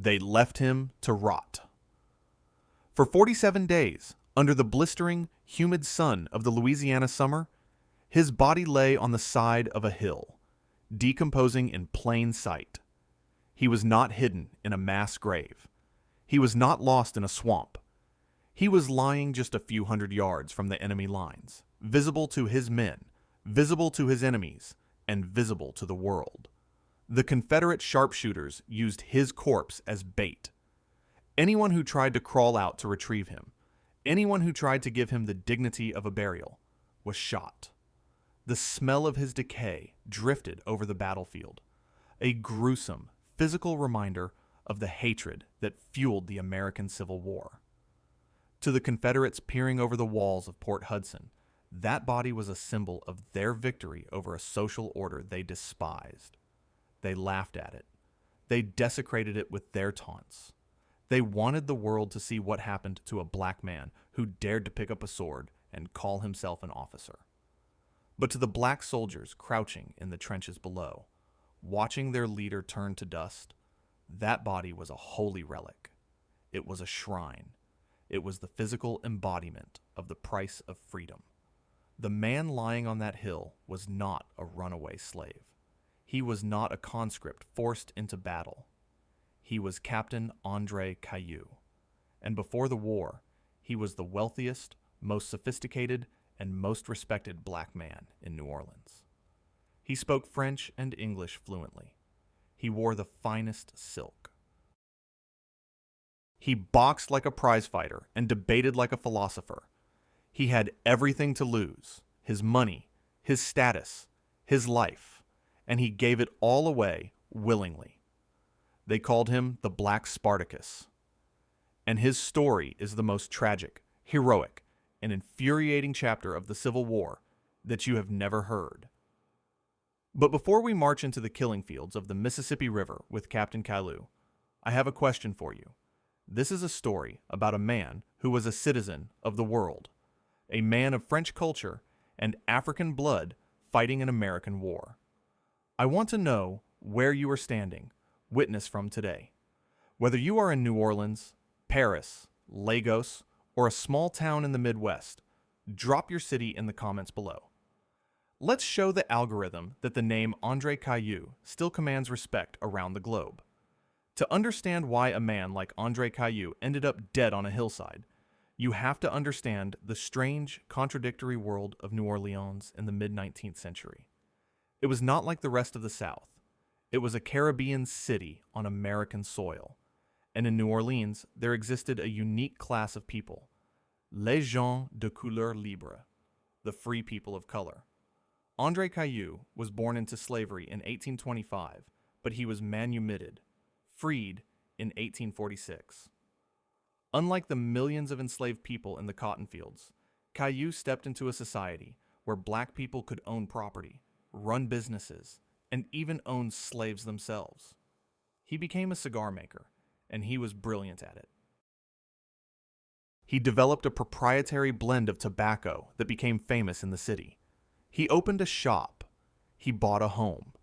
They left him to rot. For 47 days, under the blistering, humid sun of the Louisiana summer, his body lay on the side of a hill, decomposing in plain sight. He was not hidden in a mass grave. He was not lost in a swamp. He was lying just a few hundred yards from the enemy lines, visible to his men, visible to his enemies, and visible to the world. The Confederate sharpshooters used his corpse as bait. Anyone who tried to crawl out to retrieve him, anyone who tried to give him the dignity of a burial, was shot. The smell of his decay drifted over the battlefield, a gruesome, physical reminder of the hatred that fueled the American Civil War. To the Confederates peering over the walls of Port Hudson, that body was a symbol of their victory over a social order they despised. They laughed at it. They desecrated it with their taunts. They wanted the world to see what happened to a black man who dared to pick up a sword and call himself an officer. But to the black soldiers crouching in the trenches below, watching their leader turn to dust, that body was a holy relic. It was a shrine. It was the physical embodiment of the price of freedom. The man lying on that hill was not a runaway slave. He was not a conscript forced into battle. He was Captain André Cailloux, and before the war, he was the wealthiest, most sophisticated, and most respected black man in New Orleans. He spoke French and English fluently. He wore the finest silk. He boxed like a prizefighter and debated like a philosopher. He had everything to lose: his money, his status, his life, and he gave it all away willingly. They called him the Black Spartacus. And his story is the most tragic, heroic, and infuriating chapter of the Civil War that you have never heard. But before we march into the killing fields of the Mississippi River with Captain Cailloux, I have a question for you. This is a story about a man who was a citizen of the world, a man of French culture and African blood fighting an American war. I want to know where you are standing, witness from today. Whether you are in New Orleans, Paris, Lagos, or a small town in the Midwest, drop your city in the comments below. Let's show the algorithm that the name André Cailloux still commands respect around the globe. To understand why a man like André Cailloux ended up dead on a hillside, you have to understand the strange, contradictory world of New Orleans in the mid-19th century. It was not like the rest of the South. It was a Caribbean city on American soil. And in New Orleans, there existed a unique class of people, les gens de couleur libre, the free people of color. André Cailloux was born into slavery in 1825, but he was manumitted, freed in 1846. Unlike the millions of enslaved people in the cotton fields, Cailloux stepped into a society where black people could own property, run businesses, and even own slaves themselves. He became a cigar maker, and he was brilliant at it. He developed a proprietary blend of tobacco that became famous in the city. He opened a shop. He bought a home.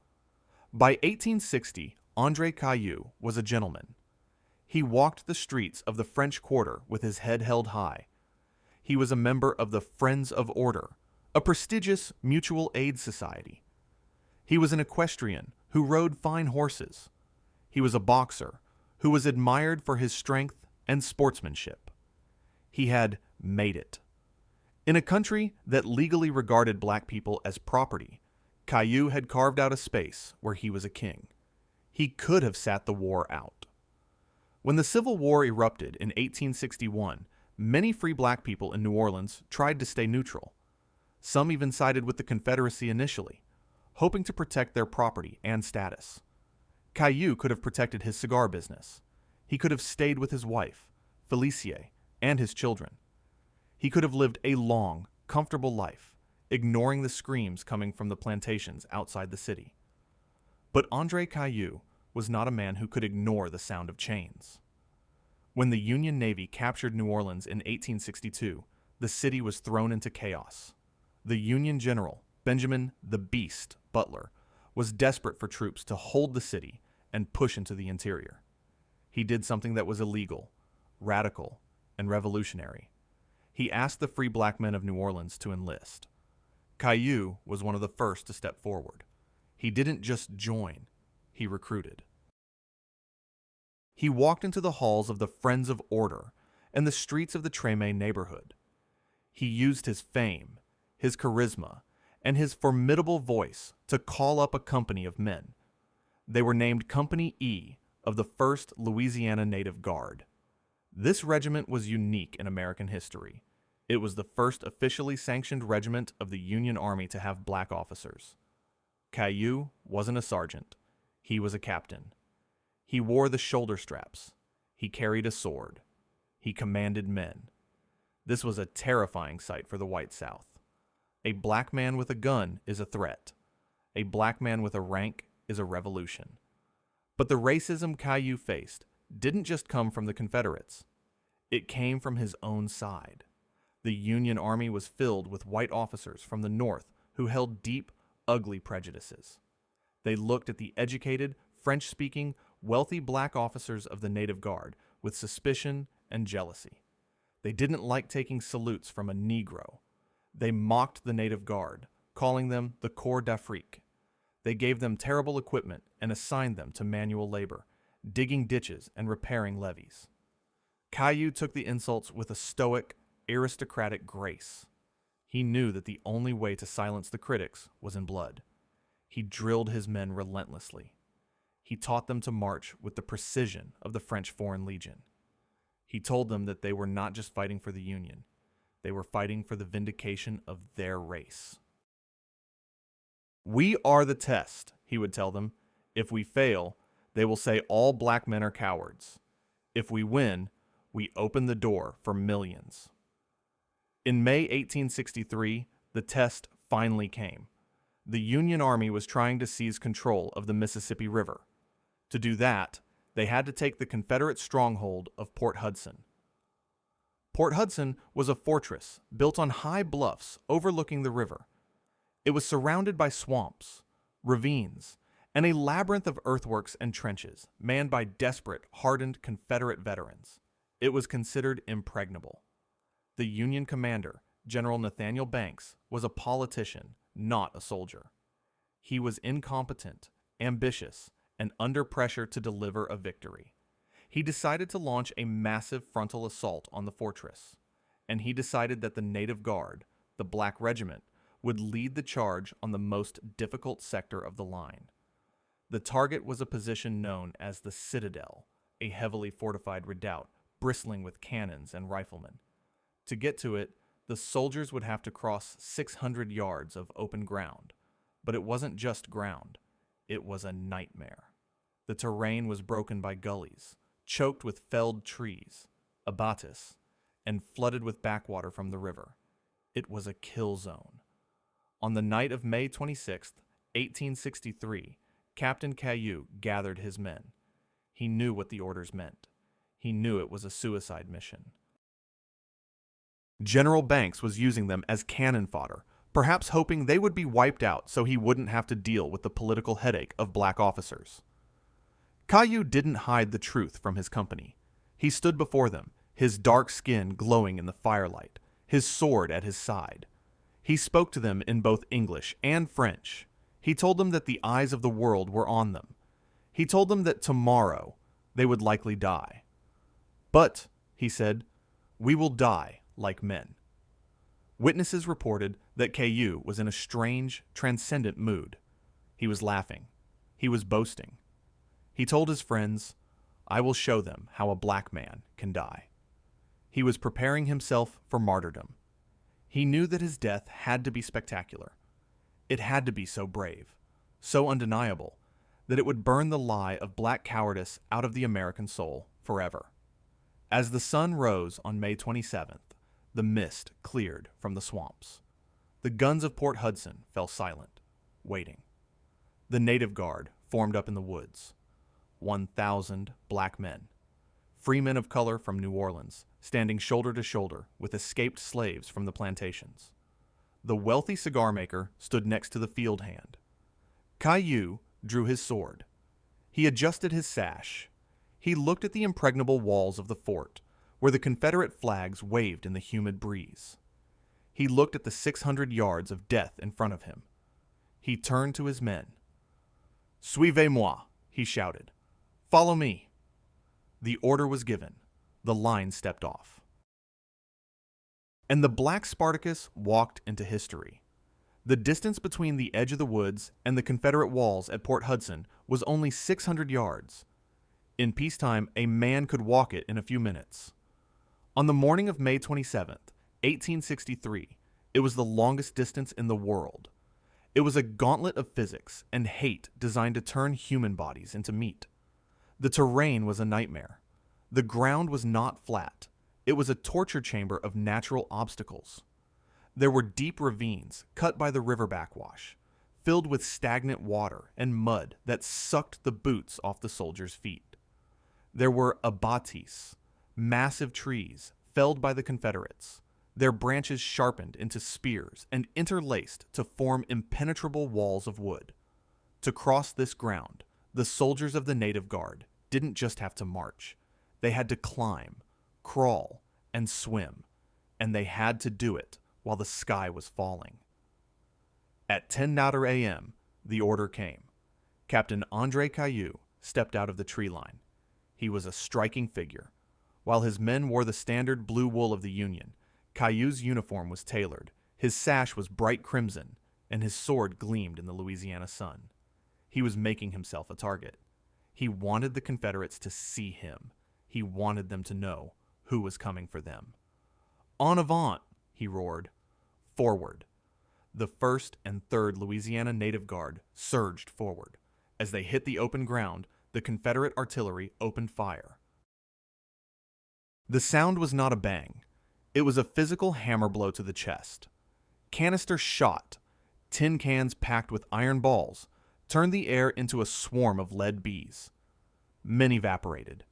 By 1860, André Cailloux was a gentleman. He walked the streets of the French Quarter with his head held high. He was a member of the Friends of Order, a prestigious mutual aid society. He was an equestrian who rode fine horses. He was a boxer who was admired for his strength and sportsmanship. He had made it. In a country that legally regarded black people as property, Cailloux had carved out a space where he was a king. He could have sat the war out. When the Civil War erupted in 1861, many free black people in New Orleans tried to stay neutral. Some even sided with the Confederacy initially, hoping to protect their property and status. Cailloux could have protected his cigar business. He could have stayed with his wife, Felicie, and his children. He could have lived a long, comfortable life, ignoring the screams coming from the plantations outside the city. But André Cailloux was not a man who could ignore the sound of chains. When the Union Navy captured New Orleans in 1862, the city was thrown into chaos. The Union general, Benjamin the Beast Butler, was desperate for troops to hold the city and push into the interior. He did something that was illegal, radical, and revolutionary. He asked the free black men of New Orleans to enlist. Cailloux was one of the first to step forward. He didn't just join, he recruited. He walked into the halls of the Friends of Order and the streets of the Treme neighborhood. He used his fame, his charisma, and his formidable voice to call up a company of men. They were named Company E of the 1st Louisiana Native Guard. This regiment was unique in American history. It was the first officially sanctioned regiment of the Union Army to have black officers. Cailloux wasn't a sergeant. He was a captain. He wore the shoulder straps. He carried a sword. He commanded men. This was a terrifying sight for the white South. A black man with a gun is a threat. A black man with a rank is a revolution. But the racism Cailloux faced didn't just come from the Confederates. It came from his own side. The Union Army was filled with white officers from the North who held deep, ugly prejudices. They looked at the educated, French-speaking, wealthy black officers of the Native Guard with suspicion and jealousy. They didn't like taking salutes from a Negro. They mocked the Native Guard, calling them the Corps d'Afrique. They gave them terrible equipment and assigned them to manual labor, digging ditches and repairing levees. Cailloux took the insults with a stoic, aristocratic grace. He knew that the only way to silence the critics was in blood. He drilled his men relentlessly. He taught them to march with the precision of the French Foreign Legion. He told them that they were not just fighting for the Union. They were fighting for the vindication of their race. "We are the test," he would tell them. "If we fail, they will say all black men are cowards. If we win, we open the door for millions." In May 1863, the test finally came. The Union Army was trying to seize control of the Mississippi River. To do that, they had to take the Confederate stronghold of Port Hudson. Port Hudson was a fortress built on high bluffs overlooking the river. It was surrounded by swamps, ravines, and a labyrinth of earthworks and trenches manned by desperate, hardened Confederate veterans. It was considered impregnable. The Union commander, General Nathaniel Banks, was a politician, not a soldier. He was incompetent, ambitious, and under pressure to deliver a victory. He decided to launch a massive frontal assault on the fortress, and he decided that the Native Guard, the Black Regiment, would lead the charge on the most difficult sector of the line. The target was a position known as the Citadel, a heavily fortified redoubt bristling with cannons and riflemen. To get to it, the soldiers would have to cross 600 yards of open ground, but it wasn't just ground. It was a nightmare. The terrain was broken by gullies, choked with felled trees, abatis, and flooded with backwater from the river. It was a kill zone. On the night of May 26, 1863, Captain Cailloux gathered his men. He knew what the orders meant. He knew it was a suicide mission. General Banks was using them as cannon fodder, perhaps hoping they would be wiped out so he wouldn't have to deal with the political headache of black officers. Cailloux didn't hide the truth from his company. He stood before them, his dark skin glowing in the firelight, his sword at his side. He spoke to them in both English and French. He told them that the eyes of the world were on them. He told them that tomorrow they would likely die. "But," he said, "we will die like men." Witnesses reported that Cailloux was in a strange, transcendent mood. He was laughing. He was boasting. He told his friends, "I will show them how a black man can die." He was preparing himself for martyrdom. He knew that his death had to be spectacular. It had to be so brave, so undeniable, that it would burn the lie of black cowardice out of the American soul forever. As the sun rose on May 27th, the mist cleared from the swamps. The guns of Port Hudson fell silent, waiting. The Native Guard formed up in the woods. 1,000 black men, free men of color from New Orleans, standing shoulder to shoulder with escaped slaves from the plantations. The wealthy cigar maker stood next to the field hand. Cailloux drew his sword. He adjusted his sash. He looked at the impregnable walls of the fort, where the Confederate flags waved in the humid breeze. He looked at the 600 yards of death in front of him. He turned to his men. "Suivez-moi," he shouted. "Follow me." The order was given. The line stepped off. And the black Spartacus walked into history. The distance between the edge of the woods and the Confederate walls at Port Hudson was only 600 yards. In peacetime, a man could walk it in a few minutes. On the morning of May 27th, 1863, it was the longest distance in the world. It was a gauntlet of physics and hate designed to turn human bodies into meat. The terrain was a nightmare. The ground was not flat. It was a torture chamber of natural obstacles. There were deep ravines cut by the river backwash, filled with stagnant water and mud that sucked the boots off the soldiers' feet. There were abatis, massive trees felled by the Confederates, their branches sharpened into spears and interlaced to form impenetrable walls of wood. To cross this ground, the soldiers of the Native Guard didn't just have to march. They had to climb, crawl, and swim, and they had to do it while the sky was falling. At 10 Nader a.m., the order came. Captain André Cailloux stepped out of the tree line. He was a striking figure. While his men wore the standard blue wool of the Union, Cailloux's uniform was tailored, his sash was bright crimson, and his sword gleamed in the Louisiana sun. He was making himself a target. He wanted the Confederates to see him. He wanted them to know who was coming for them. "En avant!" he roared. Forward. The 1st and 3rd Louisiana Native Guard surged forward. As they hit the open ground, the Confederate artillery opened fire. The sound was not a bang. It was a physical hammer blow to the chest. Canister shot, tin cans packed with iron balls, turned the air into a swarm of lead bees. Men evaporated.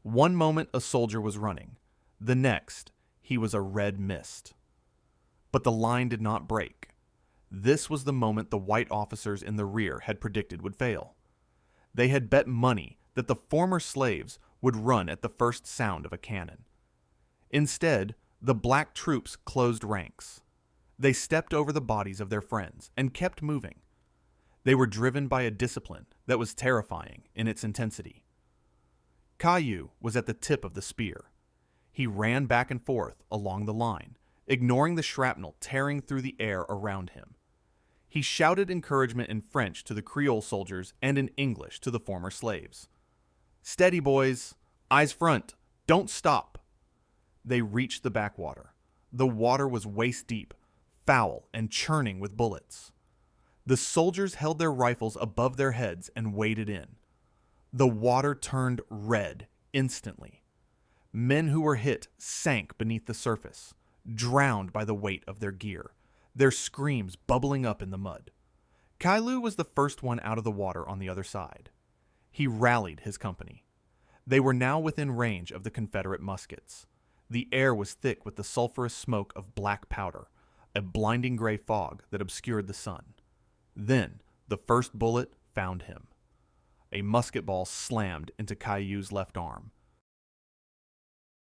One moment a soldier was running. The next, he was a red mist. But the line did not break. This was the moment the white officers in the rear had predicted would fail. They had bet money that the former slaves would run at the first sound of a cannon. Instead, the black troops closed ranks. They stepped over the bodies of their friends and kept moving. They were driven by a discipline that was terrifying in its intensity. Cailloux was at the tip of the spear. He ran back and forth along the line, ignoring the shrapnel tearing through the air around him. He shouted encouragement in French to the Creole soldiers and in English to the former slaves. "Steady, boys! Eyes front! Don't stop!" They reached the backwater. The water was waist deep, foul and churning with bullets. The soldiers held their rifles above their heads and waded in. The water turned red instantly. Men who were hit sank beneath the surface, drowned by the weight of their gear, their screams bubbling up in the mud. Cailloux was the first one out of the water on the other side. He rallied his company. They were now within range of the Confederate muskets. The air was thick with the sulphurous smoke of black powder, a blinding gray fog that obscured the sun. Then the first bullet found him. A musket ball slammed into Cailloux's left arm.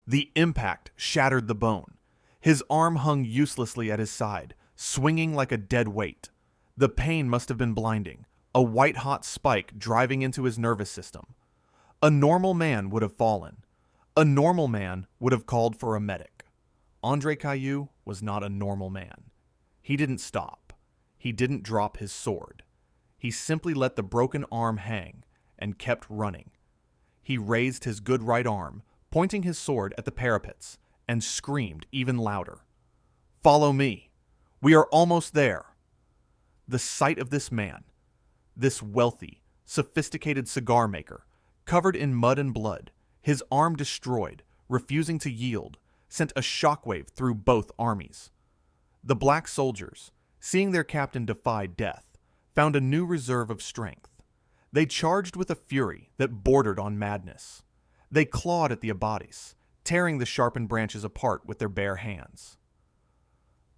The impact shattered the bone. His arm hung uselessly at his side, swinging like a dead weight. The pain must have been blinding, a white-hot spike driving into his nervous system. A normal man would have fallen. A normal man would have called for a medic. André Cailloux was not a normal man. He didn't stop. He didn't drop his sword. He simply let the broken arm hang and kept running. He raised his good right arm, pointing his sword at the parapets, and screamed even louder. "Follow me! We are almost there!" The sight of this man, this wealthy, sophisticated cigar maker, covered in mud and blood, his arm destroyed, refusing to yield, sent a shockwave through both armies. The black soldiers, seeing their captain defy death, found a new reserve of strength. They charged with a fury that bordered on madness. They clawed at the abatis, tearing the sharpened branches apart with their bare hands.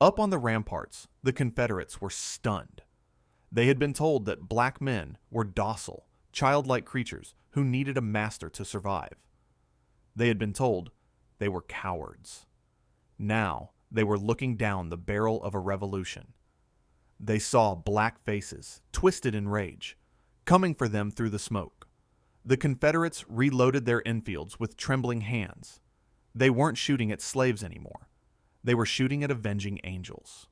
Up on the ramparts, the Confederates were stunned. They had been told that black men were docile, childlike creatures who needed a master to survive. They had been told they were cowards. Now they were looking down the barrel of a revolution. They saw black faces, twisted in rage, coming for them through the smoke. The Confederates reloaded their Enfields with trembling hands. They weren't shooting at slaves anymore. They were shooting at avenging angels.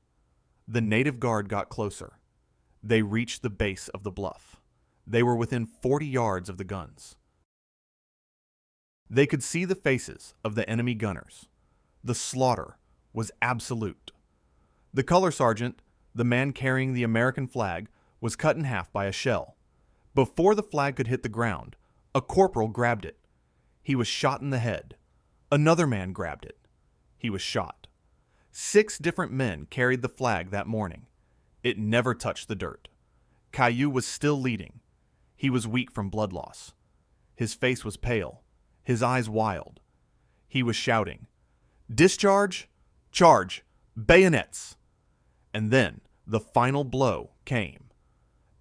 The Native Guard got closer. They reached the base of the bluff. They were within 40 yards of the guns. They could see the faces of the enemy gunners. The slaughter was absolute. The color sergeant, the man carrying the American flag, was cut in half by a shell. Before the flag could hit the ground, a corporal grabbed it. He was shot in the head. Another man grabbed it. He was shot. 6 different men carried the flag that morning. It never touched the dirt. Cailloux was still leading. He was weak from blood loss. His face was pale, his eyes wild. He was shouting, "Discharge! Charge! Bayonets!" And then the final blow came.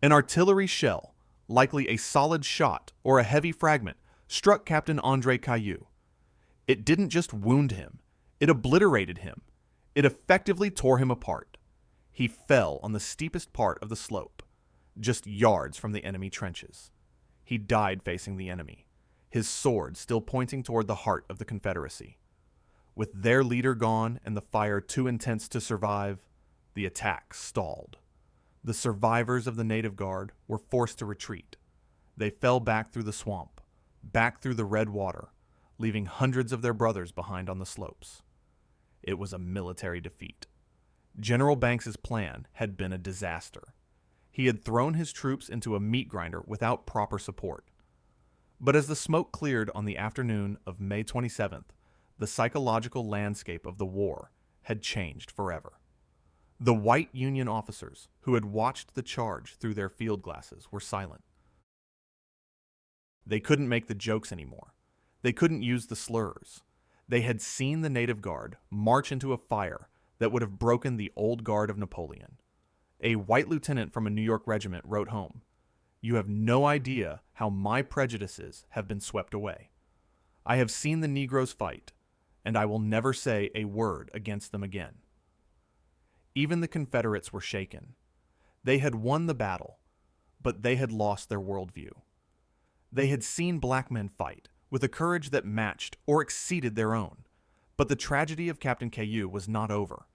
An artillery shell, likely a solid shot or a heavy fragment, struck Captain André Cailloux. It didn't just wound him, it obliterated him. It effectively tore him apart. He fell on the steepest part of the slope, just yards from the enemy trenches. He died facing the enemy, his sword still pointing toward the heart of the Confederacy. With their leader gone and the fire too intense to survive, the attack stalled. The survivors of the Native Guard were forced to retreat. They fell back through the swamp, back through the red water, leaving hundreds of their brothers behind on the slopes. It was a military defeat. General Banks's plan had been a disaster. He had thrown his troops into a meat grinder without proper support. But as the smoke cleared on the afternoon of May 27th, the psychological landscape of the war had changed forever. The white Union officers who had watched the charge through their field glasses were silent. They couldn't make the jokes anymore. They couldn't use the slurs. They had seen the Native Guard march into a fire that would have broken the old guard of Napoleon. A white lieutenant from a New York regiment wrote home, "You have no idea how my prejudices have been swept away. I have seen the Negroes fight, and I will never say a word against them again." Even the Confederates were shaken. They had won the battle, but they had lost their worldview. They had seen black men fight with a courage that matched or exceeded their own, but the tragedy of Captain Cailloux was not over.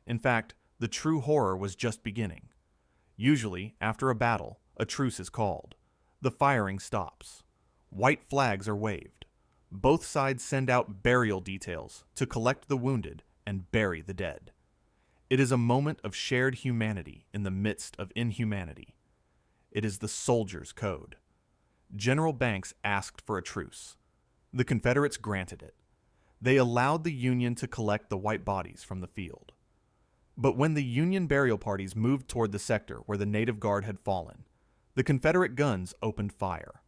In fact, the true horror was just beginning. Usually, after a battle, a truce is called. The firing stops. White flags are waved. Both sides send out burial details to collect the wounded and bury the dead. It is a moment of shared humanity in the midst of inhumanity. It is the soldier's code. General Banks asked for a truce. The Confederates granted it. They allowed the Union to collect the white bodies from the field. But when the Union burial parties moved toward the sector where the Native Guard had fallen, the Confederate guns opened fire.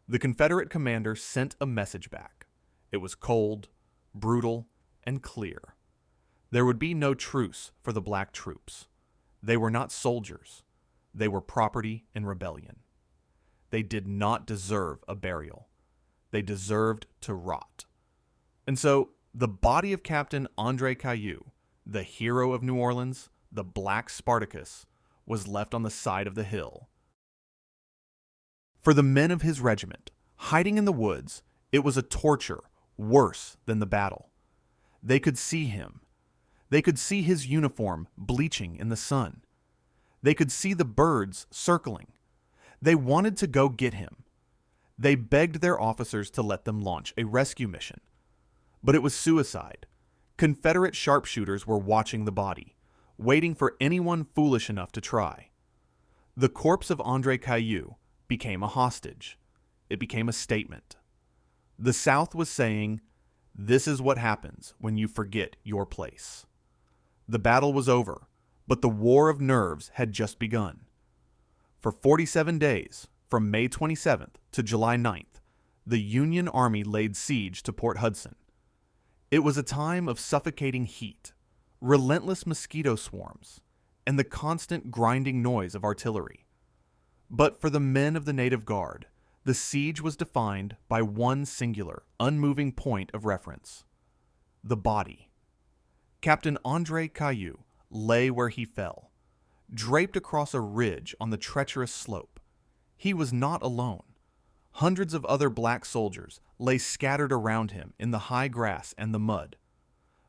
The Confederate commander sent a message back. It was cold, brutal, and clear. There would be no truce for the black troops. They were not soldiers. They were property in rebellion. They did not deserve a burial. They deserved to rot. And so, the body of Captain André Cailloux, the hero of New Orleans, the Black Spartacus, was left on the side of the hill. For the men of his regiment, hiding in the woods, it was a torture worse than the battle. They could see him. They could see his uniform bleaching in the sun. They could see the birds circling. They wanted to go get him. They begged their officers to let them launch a rescue mission. But it was suicide. Confederate sharpshooters were watching the body, waiting for anyone foolish enough to try. The corpse of André Cailloux became a hostage. It became a statement. The South was saying, "This is what happens when you forget your place." The battle was over, but the war of nerves had just begun. For 47 days, from May 27th to July 9th, the Union Army laid siege to Port Hudson. It was a time of suffocating heat, relentless mosquito swarms, and the constant grinding noise of artillery. But for the men of the Native Guard, The siege was defined by one singular, unmoving point of reference: the body. Captain André Cailloux lay where he fell, draped across a ridge on the treacherous slope. He was not alone. Hundreds of other black soldiers lay scattered around him in the high grass and the mud.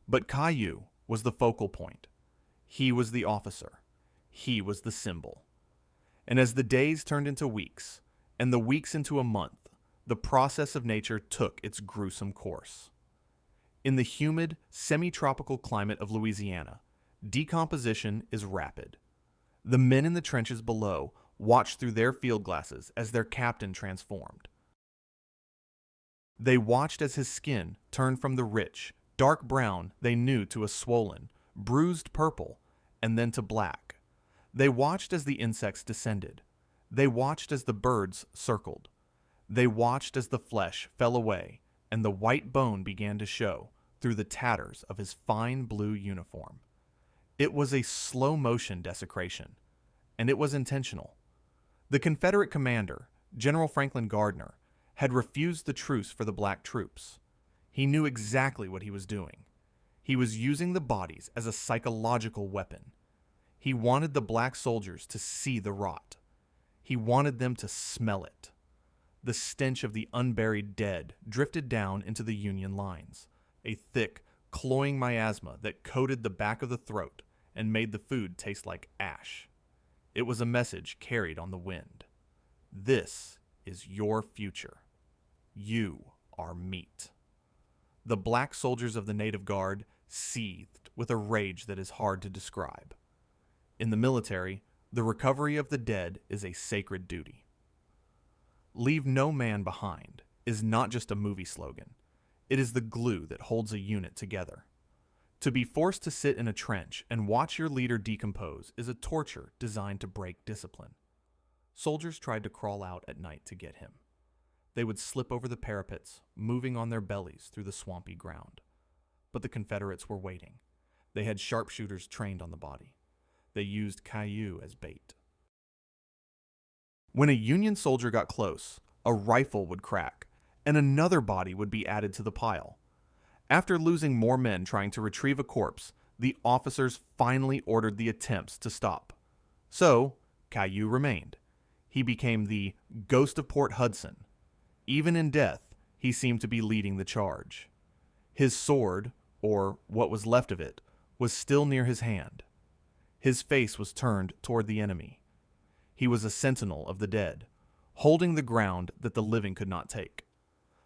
But Cailloux was the focal point. He was the officer. He was the symbol. And as the days turned into weeks, and the weeks into a month, the process of nature took its gruesome course. In the humid, semi-tropical climate of Louisiana, decomposition is rapid. The men in the trenches below watched through their field glasses as their captain transformed. They watched as his skin turned from the rich, dark brown they knew to a swollen, bruised purple, and then to black. They watched as the insects descended. They watched as the birds circled. They watched as the flesh fell away and the white bone began to show through the tatters of his fine blue uniform. It was a slow-motion desecration, and it was intentional. The Confederate commander, General Franklin Gardner, had refused the truce for the black troops. He knew exactly what he was doing. He was using the bodies as a psychological weapon. He wanted the black soldiers to see the rot. He wanted them to smell it. The stench of the unburied dead drifted down into the Union lines, a thick, cloying miasma that coated the back of the throat and made the food taste like ash. It was a message carried on the wind. This is your future. You are meat. The black soldiers of the Native Guard seethed with a rage that is hard to describe. In the military, the recovery of the dead is a sacred duty. Leave no man behind is not just a movie slogan. It is the glue that holds a unit together. To be forced to sit in a trench and watch your leader decompose is a torture designed to break discipline. Soldiers tried to crawl out at night to get him. They would slip over the parapets, moving on their bellies through the swampy ground. But the Confederates were waiting. They had sharpshooters trained on the body. They used Cailloux as bait. When a Union soldier got close, a rifle would crack, and another body would be added to the pile. After losing more men trying to retrieve a corpse, the officers finally ordered the attempts to stop. So, Cailloux remained. He became the Ghost of Port Hudson. Even in death, he seemed to be leading the charge. His sword, or what was left of it, was still near his hand. His face was turned toward the enemy. He was a sentinel of the dead, holding the ground that the living could not take.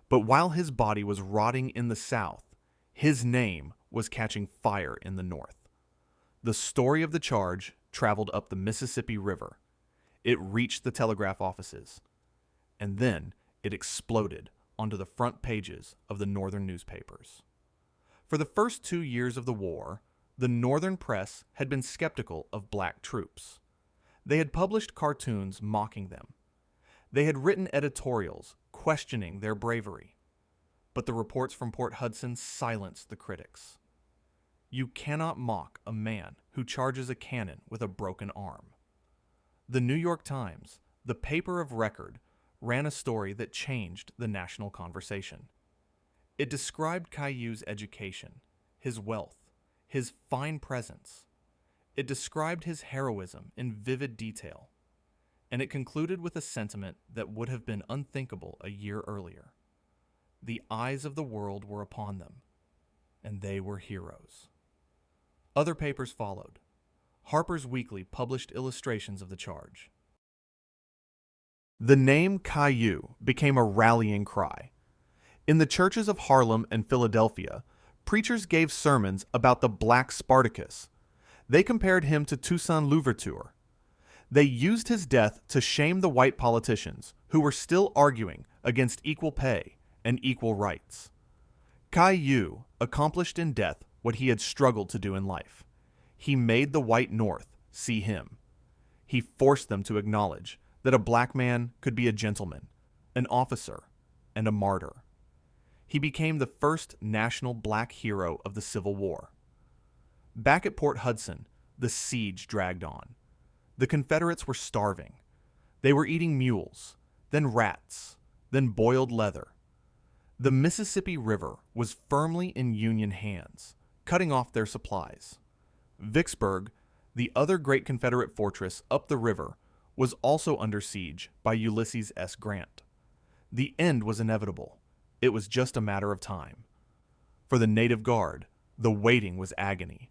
But while his body was rotting in the south, his name was catching fire in the north. The story of the charge traveled up the Mississippi River. It reached the telegraph offices, and then it exploded onto the front pages of the northern newspapers. For the first 2 years of the war, the northern press had been skeptical of black troops. They had published cartoons mocking them. They had written editorials questioning their bravery. But the reports from Port Hudson silenced the critics. You cannot mock a man who charges a cannon with a broken arm. The New York Times, the paper of record, ran a story that changed the national conversation. It described Cailloux's education, his wealth, his fine presence. It described his heroism in vivid detail. And it concluded with a sentiment that would have been unthinkable a year earlier. The eyes of the world were upon them, and they were heroes. Other papers followed. Harper's Weekly published illustrations of the charge. The name Cailloux became a rallying cry. In the churches of Harlem and Philadelphia, preachers gave sermons about the Black Spartacus. They compared him to Toussaint Louverture. They used his death to shame the white politicians who were still arguing against equal pay and equal rights. Cailloux accomplished in death what he had struggled to do in life. He made the white North see him. He forced them to acknowledge that a black man could be a gentleman, an officer, and a martyr. He became the first national black hero of the Civil War. Back at Port Hudson, the siege dragged on. The Confederates were starving. They were eating mules, then rats, then boiled leather. The Mississippi River was firmly in Union hands, cutting off their supplies. Vicksburg, the other great Confederate fortress up the river, was also under siege by Ulysses S. Grant. The end was inevitable. It was just a matter of time. For the Native Guard, the waiting was agony.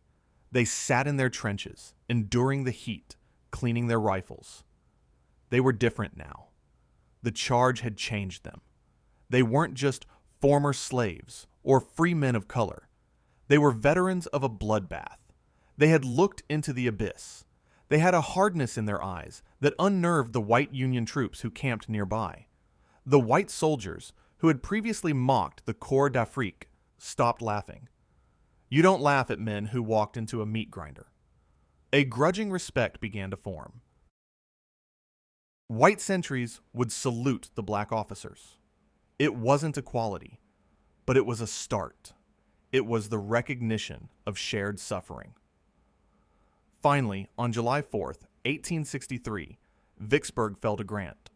They sat in their trenches, enduring the heat, cleaning their rifles. They were different now. The charge had changed them. They weren't just former slaves or free men of color. They were veterans of a bloodbath. They had looked into the abyss. They had a hardness in their eyes that unnerved the white Union troops who camped nearby. The white soldiers, who had previously mocked the Corps d'Afrique, stopped laughing. You don't laugh at men who walked into a meat grinder. A grudging respect began to form. White sentries would salute the black officers. It wasn't equality, but it was a start. It was the recognition of shared suffering. Finally, on July 4th, 1863, Vicksburg fell to Grant.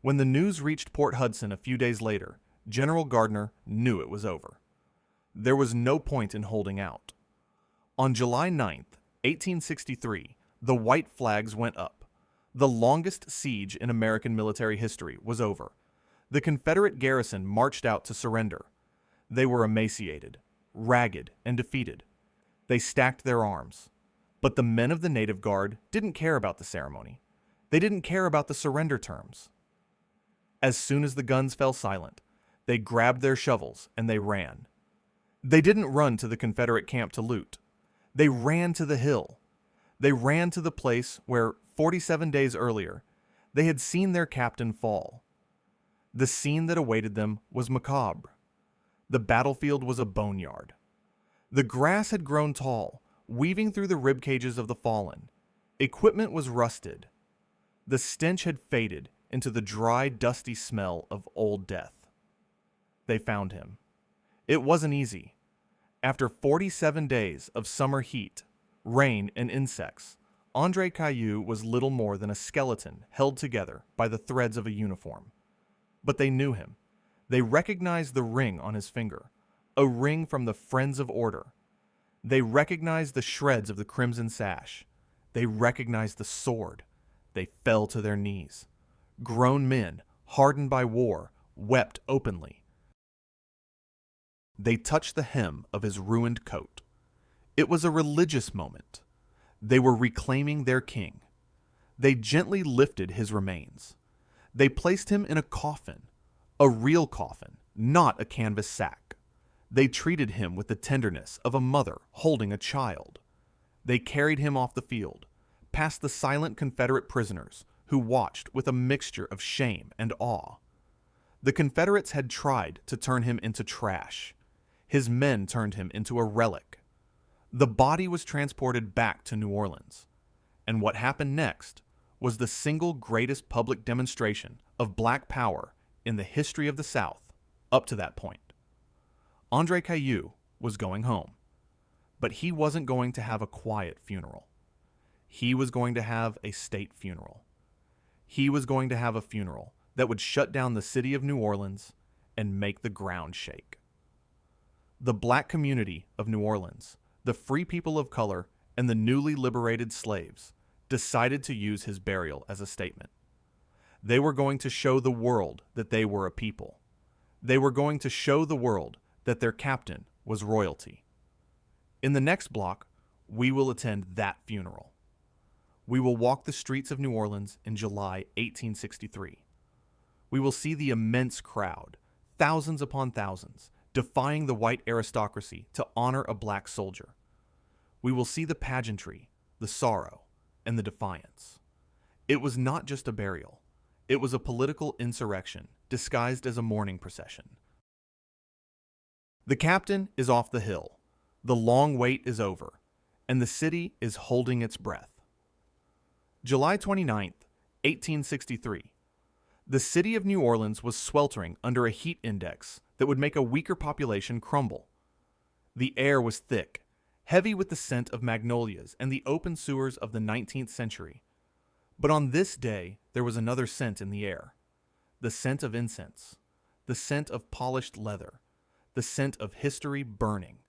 When the news reached Port Hudson a few days later, General Gardner knew it was over. There was no point in holding out. On July 9th, 1863, the white flags went up. The longest siege in American military history was over. The Confederate garrison marched out to surrender. They were emaciated, ragged, and defeated. They stacked their arms. But the men of the Native Guard didn't care about the ceremony. They didn't care about the surrender terms. As soon as the guns fell silent, they grabbed their shovels and they ran. They didn't run to the Confederate camp to loot. They ran to the hill. They ran to the place where, 47 days earlier, they had seen their captain fall. The scene that awaited them was macabre. The battlefield was a boneyard. The grass had grown tall, weaving through the rib cages of the fallen. Equipment was rusted. The stench had faded into the dry, dusty smell of old death. They found him. It wasn't easy. After 47 days of summer heat, rain, and insects, André Cailloux was little more than a skeleton held together by the threads of a uniform. But they knew him. They recognized the ring on his finger, a ring from the Friends of Order. They recognized the shreds of the crimson sash. They recognized the sword. They fell to their knees. Grown men, hardened by war, wept openly. They touched the hem of his ruined coat. It was a religious moment. They were reclaiming their king. They gently lifted his remains. They placed him in a coffin, a real coffin, not a canvas sack. They treated him with the tenderness of a mother holding a child. They carried him off the field, past the silent Confederate prisoners who watched with a mixture of shame and awe. The Confederates had tried to turn him into trash. His men turned him into a relic. The body was transported back to New Orleans. And what happened next was the single greatest public demonstration of black power in the history of the South up to that point. André Cailloux was going home. But he wasn't going to have a quiet funeral. He was going to have a state funeral. He was going to have a funeral that would shut down the city of New Orleans and make the ground shake. The black community of New Orleans, the free people of color, and the newly liberated slaves decided to use his burial as a statement. They were going to show the world that they were a people. They were going to show the world that their captain was royalty. In the next block, we will attend that funeral. We will walk the streets of New Orleans in July 1863. We will see the immense crowd, thousands upon thousands, defying the white aristocracy to honor a black soldier. We will see the pageantry, the sorrow, and the defiance. It was not just a burial. It was a political insurrection disguised as a mourning procession. The captain is off the hill. The long wait is over, and the city is holding its breath. July 29th, 1863. The city of New Orleans was sweltering under a heat index that would make a weaker population crumble. The air was thick, heavy with the scent of magnolias and the open sewers of the 19th century. But on this day, there was another scent in the air. the scent of incense, the scent of polished leather, the scent of history burning.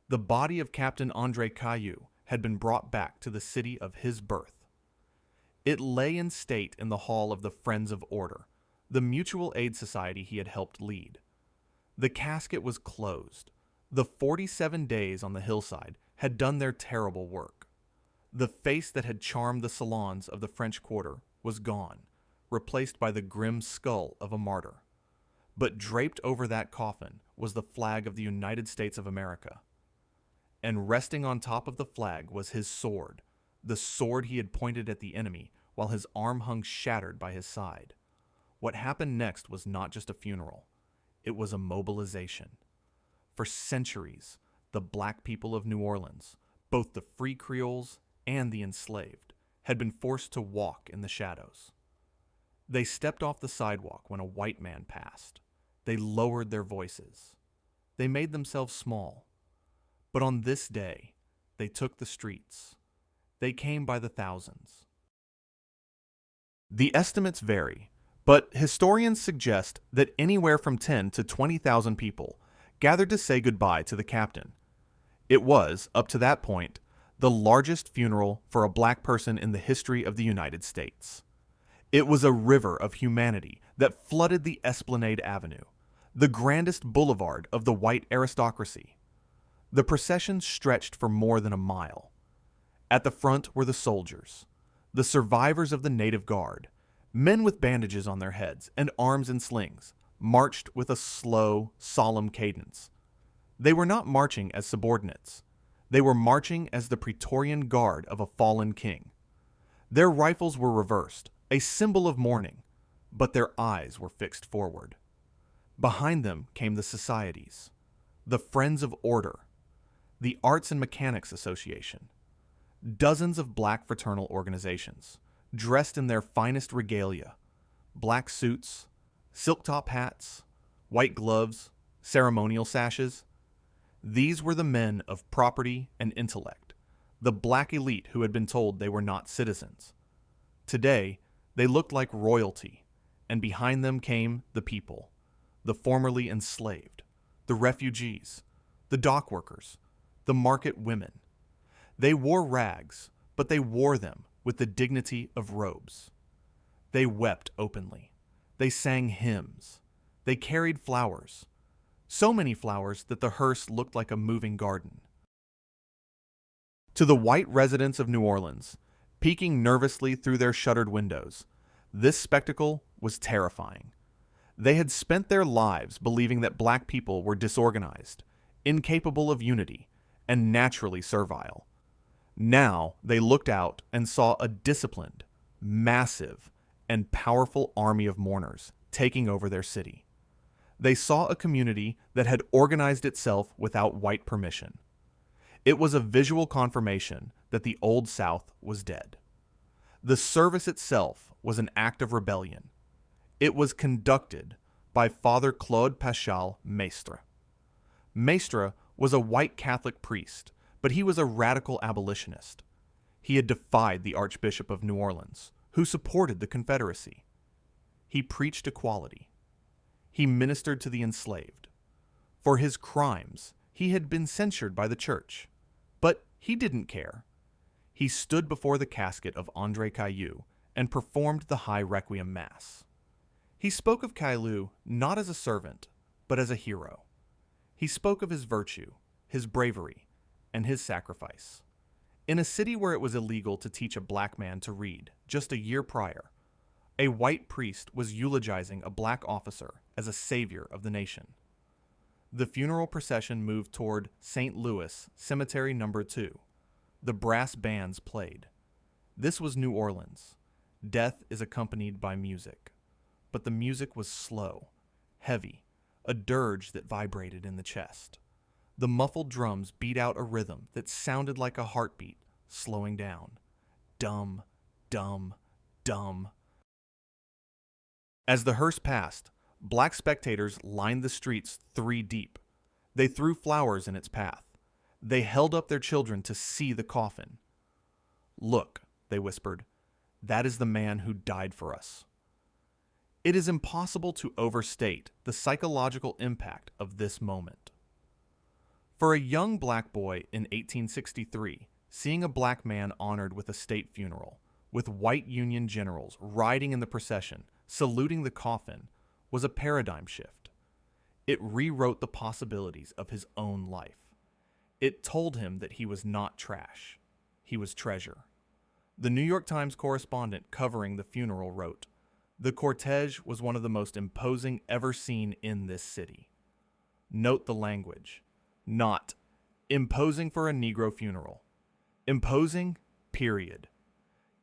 The body of Captain André Cailloux had been brought back to the city of his birth. It lay in state in the hall of the Friends of Order, the mutual aid society he had helped lead. The casket was closed. The 47 days on the hillside had done their terrible work. The face that had charmed the salons of the French Quarter was gone, replaced by the grim skull of a martyr. But draped over that coffin was the flag of the United States of America. And resting on top of the flag was his sword, the sword he had pointed at the enemy while his arm hung shattered by his side. What happened next was not just a funeral. It was a mobilization. For centuries, the black people of New Orleans, both the free Creoles and the enslaved, had been forced to walk in the shadows. They stepped off the sidewalk when a white man passed. They lowered their voices. They made themselves small. But on this day, they took the streets. They came by the thousands. The estimates vary, but historians suggest that anywhere from 10 to 20,000 people gathered to say goodbye to the captain. It was, up to that point, the largest funeral for a black person in the history of the United States. It was a river of humanity that flooded the Esplanade Avenue, the grandest boulevard of the white aristocracy. The procession stretched for more than a mile. At the front were the soldiers, the survivors of the Native Guard. Men with bandages on their heads and arms in slings marched with a slow, solemn cadence. They were not marching as subordinates. They were marching as the Praetorian Guard of a fallen king. Their rifles were reversed, a symbol of mourning, but their eyes were fixed forward. Behind them came the societies, the Friends of Order, the Arts and Mechanics Association, dozens of black fraternal organizations, dressed in their finest regalia, black suits, silk-top hats, white gloves, ceremonial sashes. These were the men of property and intellect, the black elite who had been told they were not citizens. Today, they looked like royalty, and behind them came the people, the formerly enslaved, the refugees, the dock workers, the market women. They wore rags, but they wore them with the dignity of robes. They wept openly. They sang hymns. They carried flowers, so many flowers that the hearse looked like a moving garden. To the white residents of New Orleans, peeking nervously through their shuttered windows, this spectacle was terrifying. They had spent their lives believing that black people were disorganized, incapable of unity, and naturally servile. Now they looked out and saw a disciplined, massive, and powerful army of mourners taking over their city. They saw a community that had organized itself without white permission. It was a visual confirmation that the Old South was dead. The service itself was an act of rebellion. It was conducted by Father Claude Paschal Maistre. Maistre was a white Catholic priest, but he was a radical abolitionist. He had defied the Archbishop of New Orleans, who supported the Confederacy. He preached equality. He ministered to the enslaved. For his crimes, he had been censured by the church, but he didn't care. He stood before the casket of André Cailloux and performed the High Requiem Mass. He spoke of Cailloux not as a servant, but as a hero. He spoke of his virtue, his bravery, and his sacrifice. In a city where it was illegal to teach a black man to read just a year prior, a white priest was eulogizing a black officer as a savior of the nation. The funeral procession moved toward St. Louis Cemetery No. 2. The brass bands played. This was New Orleans. Death is accompanied by music. But the music was slow, heavy, a dirge that vibrated in the chest. The muffled drums beat out a rhythm that sounded like a heartbeat, slowing down. Dum, dum, dum. As the hearse passed, black spectators lined the streets 3 deep. They threw flowers in its path. They held up their children to see the coffin. "Look," they whispered, "that is the man who died for us." It is impossible to overstate the psychological impact of this moment. For a young black boy in 1863, seeing a black man honored with a state funeral, with white Union generals riding in the procession, saluting the coffin, was a paradigm shift. It rewrote the possibilities of his own life. It told him that he was not trash. He was treasure. The New York Times correspondent covering the funeral wrote, "The cortege was one of the most imposing ever seen in this city." Note the language. Not imposing for a Negro funeral. Imposing, period.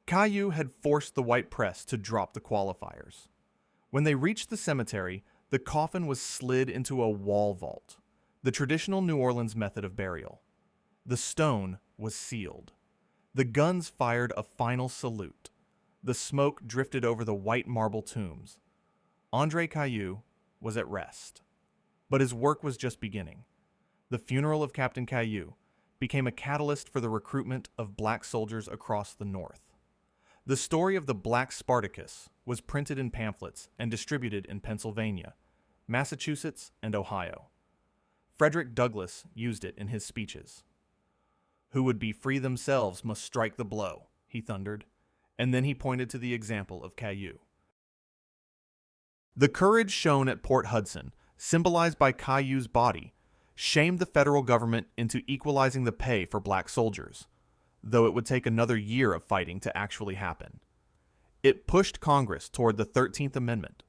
Cailloux had forced the white press to drop the qualifiers. When they reached the cemetery, the coffin was slid into a wall vault, the traditional New Orleans method of burial. The stone was sealed. The guns fired a final salute. The smoke drifted over the white marble tombs. André Cailloux was at rest. But his work was just beginning. The funeral of Captain Cailloux became a catalyst for the recruitment of black soldiers across the North. The story of the Black Spartacus was printed in pamphlets and distributed in Pennsylvania, Massachusetts, and Ohio. Frederick Douglass used it in his speeches. "Who would be free themselves must strike the blow," he thundered, and then he pointed to the example of Cailloux. The courage shown at Port Hudson, symbolized by Cailloux's body, shamed the federal government into equalizing the pay for black soldiers, though it would take another year of fighting to actually happen. It pushed Congress toward the 13th Amendment.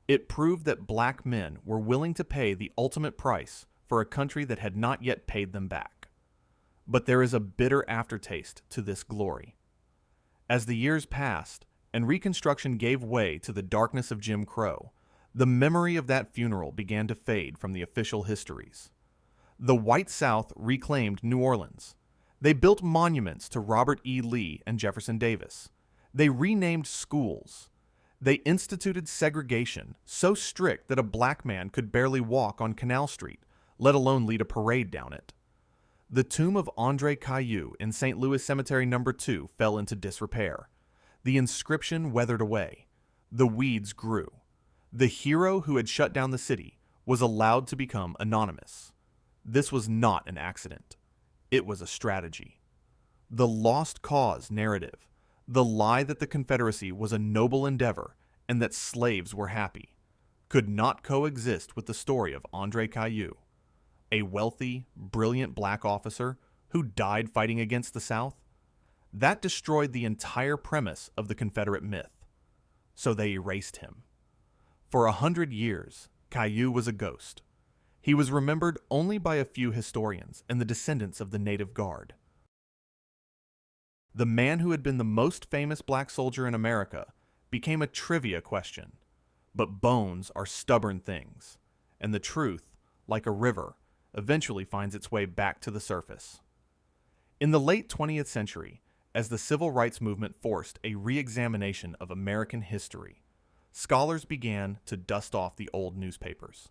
It proved that black men were willing to pay the ultimate price for a country that had not yet paid them back. But there is a bitter aftertaste to this glory. As the years passed and Reconstruction gave way to the darkness of Jim Crow, the memory of that funeral began to fade from the official histories. The white South reclaimed New Orleans. They built monuments to Robert E. Lee and Jefferson Davis. They renamed schools. They instituted segregation so strict that a black man could barely walk on Canal Street, let alone lead a parade down it. The tomb of André Cailloux in St. Louis Cemetery No. 2 fell into disrepair. The inscription weathered away. The weeds grew. The hero who had shut down the city was allowed to become anonymous. This was not an accident. It was a strategy. The lost cause narrative, the lie that the Confederacy was a noble endeavor and that slaves were happy, could not coexist with the story of André Cailloux, a wealthy, brilliant black officer who died fighting against the South. That destroyed the entire premise of the Confederate myth. So they erased him. For 100 years, Cailloux was a ghost. He was remembered only by a few historians and the descendants of the Native Guard. The man who had been the most famous black soldier in America became a trivia question. But bones are stubborn things, and the truth, like a river, eventually finds its way back to the surface. In the late 20th century, as the civil rights movement forced a re-examination of American history, scholars began to dust off the old newspapers.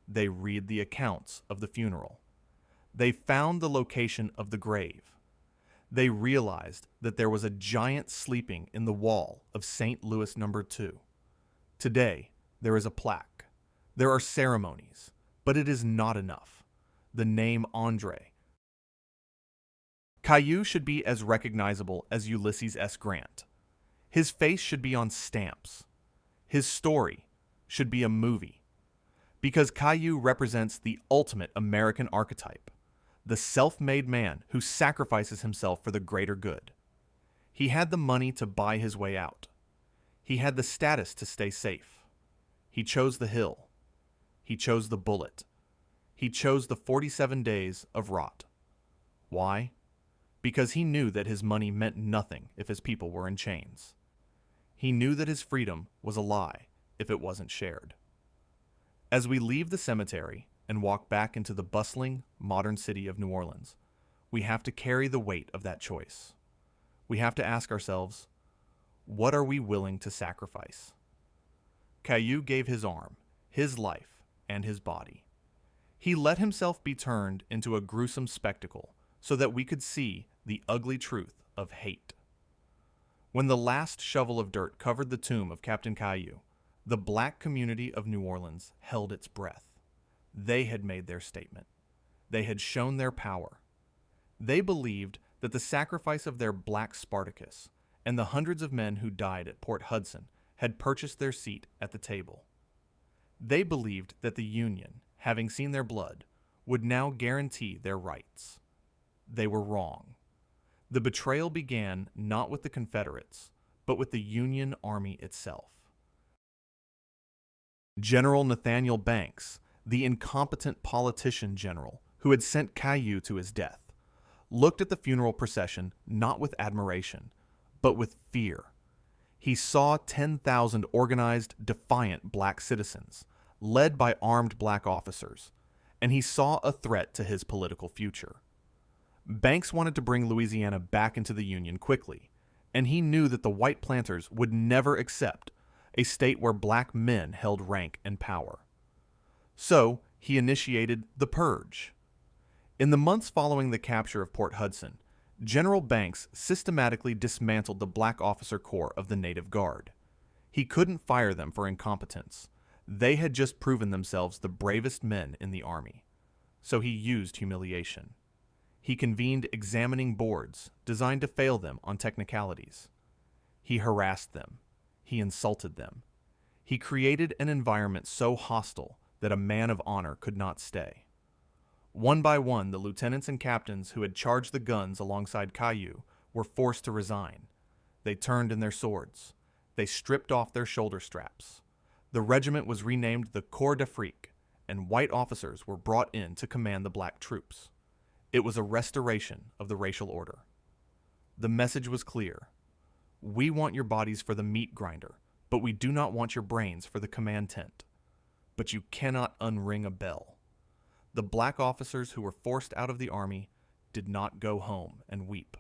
They read the accounts of the funeral. They found the location of the grave. They realized that there was a giant sleeping in the wall of St. Louis No. 2. Today, there is a plaque. There are ceremonies, but it is not enough. The name André. Cailloux should be as recognizable as Ulysses S. Grant. His face should be on stamps. His story should be a movie. Because Cailloux represents the ultimate American archetype, the self-made man who sacrifices himself for the greater good. He had the money to buy his way out. He had the status to stay safe. He chose the hill. He chose the bullet. He chose the 47 days of rot. Why? Because he knew that his money meant nothing if his people were in chains. He knew that his freedom was a lie if it wasn't shared. As we leave the cemetery and walk back into the bustling, modern city of New Orleans, we have to carry the weight of that choice. We have to ask ourselves, what are we willing to sacrifice? Cailloux gave his arm, his life, and his body. He let himself be turned into a gruesome spectacle so that we could see the ugly truth of hate. When the last shovel of dirt covered the tomb of Captain Cailloux, The black community of New Orleans held its breath. They had made their statement. They had shown their power. They believed that the sacrifice of their black Spartacus and the hundreds of men who died at Port Hudson had purchased their seat at the table. They believed that the Union, having seen their blood, would now guarantee their rights. They were wrong. The betrayal began not with the Confederates, but with the Union Army itself. General Nathaniel Banks, the incompetent politician general who had sent Cailloux to his death, looked at the funeral procession not with admiration, but with fear. He saw 10,000 organized, defiant black citizens, led by armed black officers, and he saw a threat to his political future. Banks wanted to bring Louisiana back into the Union quickly, and he knew that the white planters would never accept a state where black men held rank and power. So he initiated the Purge. In the months following the capture of Port Hudson, General Banks systematically dismantled the black officer corps of the Native Guard. He couldn't fire them for incompetence. They had just proven themselves the bravest men in the army. So he used humiliation. He convened examining boards designed to fail them on technicalities. He harassed them. He insulted them. He created an environment so hostile that a man of honor could not stay. One by one, the lieutenants and captains who had charged the guns alongside Cailloux were forced to resign. They turned in their swords. They stripped off their shoulder straps. The regiment was renamed the Corps d'Afrique, and white officers were brought in to command the black troops. It was a restoration of the racial order. The message was clear. We want your bodies for the meat grinder, but we do not want your brains for the command tent. But you cannot unring a bell. The black officers who were forced out of the army did not go home and weep.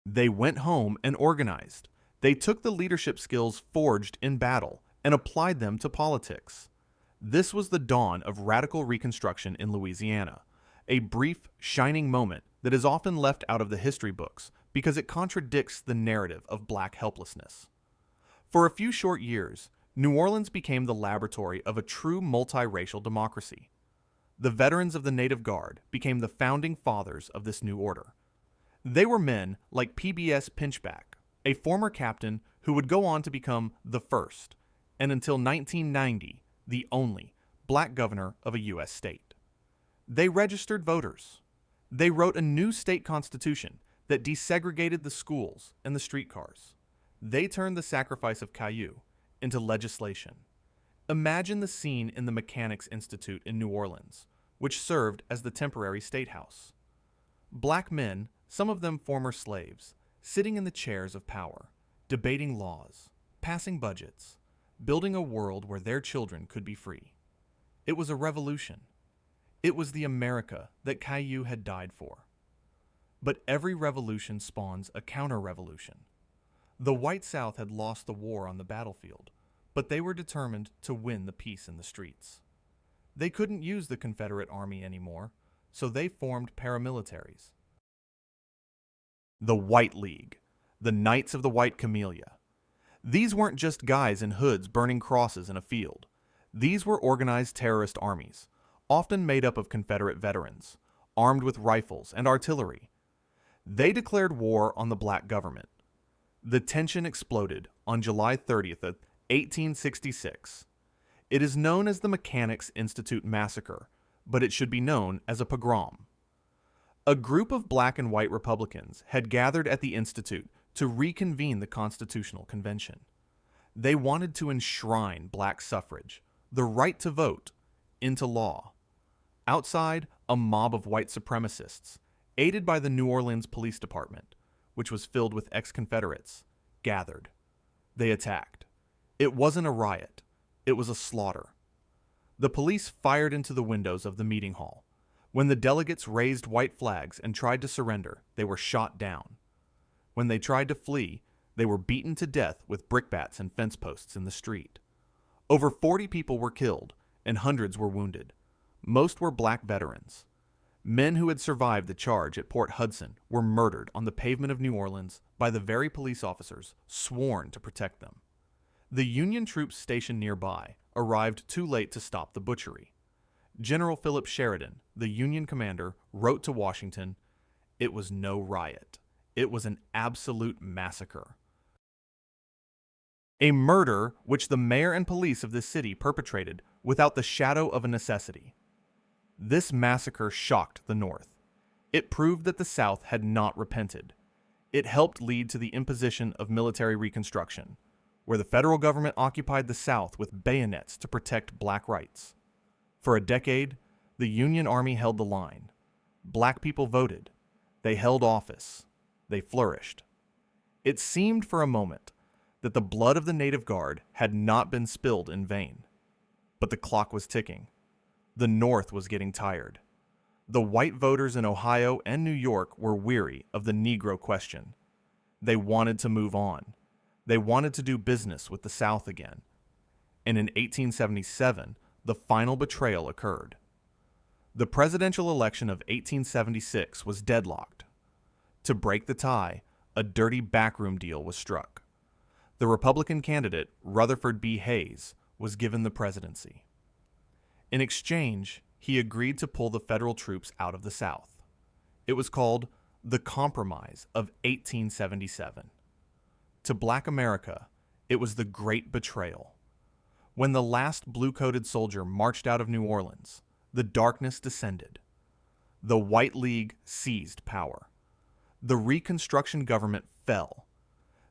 They went home and organized. They took the leadership skills forged in battle and applied them to politics. This was the dawn of radical Reconstruction in Louisiana, a brief, shining moment that is often left out of the history books because it contradicts the narrative of black helplessness. For a few short years, New Orleans became the laboratory of a true multiracial democracy. The veterans of the Native Guard became the founding fathers of this new order. They were men like PBS Pinchback, a former captain who would go on to become the first, and until 1990, the only, black governor of a U.S. state. They registered voters. They wrote a new state constitution that desegregated the schools and the streetcars. They turned the sacrifice of Cailloux into legislation. Imagine the scene in the Mechanics Institute in New Orleans, which served as the temporary state house. Black men, some of them former slaves, sitting in the chairs of power, debating laws, passing budgets, building a world where their children could be free. It was a revolution. It was the America that Cailloux had died for. But every revolution spawns a counter-revolution. The white South had lost the war on the battlefield, but they were determined to win the peace in the streets. They couldn't use the Confederate Army anymore, so they formed paramilitaries. The White League, the Knights of the White Camellia. These weren't just guys in hoods burning crosses in a field. These were organized terrorist armies, often made up of Confederate veterans, armed with rifles and artillery. They declared war on the black government. The tension exploded on July 30th, 1866. It is known as the Mechanics Institute Massacre, but it should be known as a pogrom. A group of black and white Republicans had gathered at the Institute to reconvene the Constitutional Convention. They wanted to enshrine black suffrage, the right to vote, into law. Outside, a mob of white supremacists, aided by the New Orleans Police Department, which was filled with ex-Confederates, gathered. They attacked. It wasn't a riot. It was a slaughter. The police fired into the windows of the meeting hall. When the delegates raised white flags and tried to surrender, they were shot down. When they tried to flee, they were beaten to death with brickbats and fence posts in the street. Over 40 people were killed, and hundreds were wounded. Most were black veterans. Men who had survived the charge at Port Hudson were murdered on the pavement of New Orleans by the very police officers sworn to protect them. The Union troops stationed nearby arrived too late to stop the butchery. General Philip Sheridan, the Union commander, wrote to Washington, "It was no riot. It was an absolute massacre. A murder which the mayor and police of this city perpetrated without the shadow of a necessity." This massacre shocked the North. It proved that the South had not repented. It helped lead to the imposition of military Reconstruction, where the federal government occupied the South with bayonets to protect black rights. For a decade, the Union Army held the line. Black people voted. They held office. They flourished. It seemed for a moment that the blood of the Native Guard had not been spilled in vain. But the clock was ticking. The North was getting tired. The white voters in Ohio and New York were weary of the Negro question. They wanted to move on. They wanted to do business with the South again. And in 1877, the final betrayal occurred. The presidential election of 1876 was deadlocked. To break the tie, a dirty backroom deal was struck. The Republican candidate, Rutherford B. Hayes, was given the presidency. In exchange, he agreed to pull the federal troops out of the South. It was called the Compromise of 1877. To Black America, it was the Great Betrayal. When the last blue-coated soldier marched out of New Orleans, the darkness descended. The White League seized power. The Reconstruction government fell.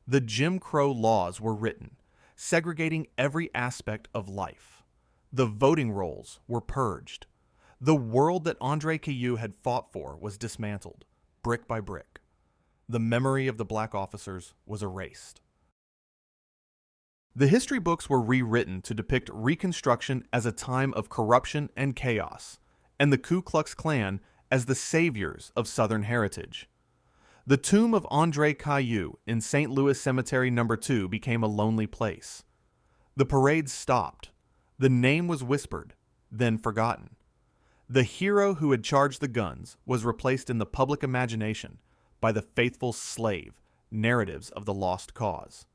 The Jim Crow laws were written, segregating every aspect of life. The voting rolls were purged. The world that André Cailloux had fought for was dismantled, brick by brick. The memory of the black officers was erased. The history books were rewritten to depict Reconstruction as a time of corruption and chaos, and the Ku Klux Klan as the saviors of Southern heritage. The tomb of André Cailloux in St. Louis Cemetery No. 2 became a lonely place. The parades stopped. The name was whispered, then forgotten. The hero who had charged the guns was replaced in the public imagination by the faithful slave narratives of the lost cause.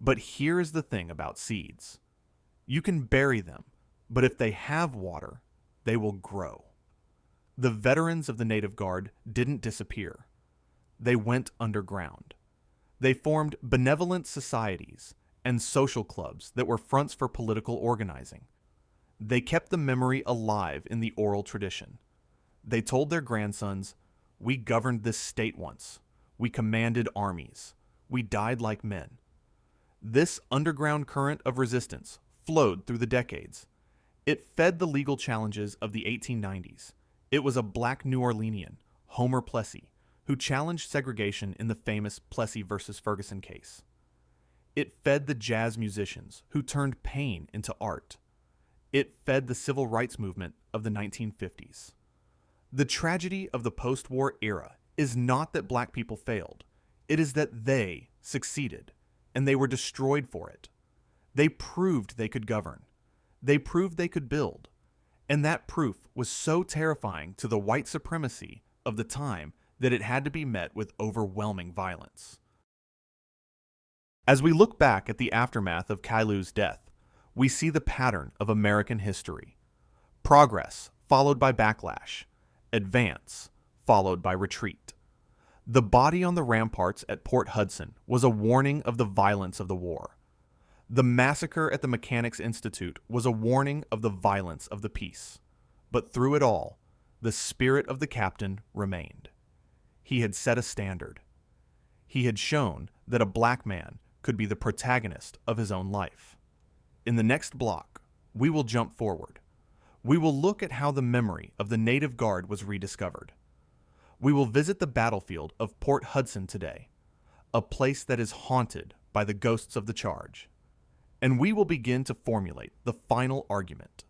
But here is the thing about seeds. You can bury them, but if they have water, they will grow. The veterans of the Native Guard didn't disappear. They went underground. They formed benevolent societies and social clubs that were fronts for political organizing. They kept the memory alive in the oral tradition. They told their grandsons, "We governed this state once. We commanded armies. We died like men." This underground current of resistance flowed through the decades. It fed the legal challenges of the 1890s. It was a black New Orleanian, Homer Plessy, who challenged segregation in the famous Plessy versus Ferguson case. It fed the jazz musicians who turned pain into art. It fed the civil rights movement of the 1950s. The tragedy of the post-war era is not that black people failed. It is that they succeeded, and they were destroyed for it. They proved they could govern. They proved they could build. And that proof was so terrifying to the white supremacy of the time that it had to be met with overwhelming violence. As we look back at the aftermath of Cailloux's death, we see the pattern of American history. Progress followed by backlash. Advance followed by retreat. The body on the ramparts at Port Hudson was a warning of the violence of the war. The massacre at the Mechanics' Institute was a warning of the violence of the peace. But through it all, the spirit of the captain remained. He had set a standard. He had shown that a black man could be the protagonist of his own life. In the next block, we will jump forward. We will look at how the memory of the Native Guard was rediscovered. We will visit the battlefield of Port Hudson today, a place that is haunted by the ghosts of the charge. And we will begin to formulate the final argument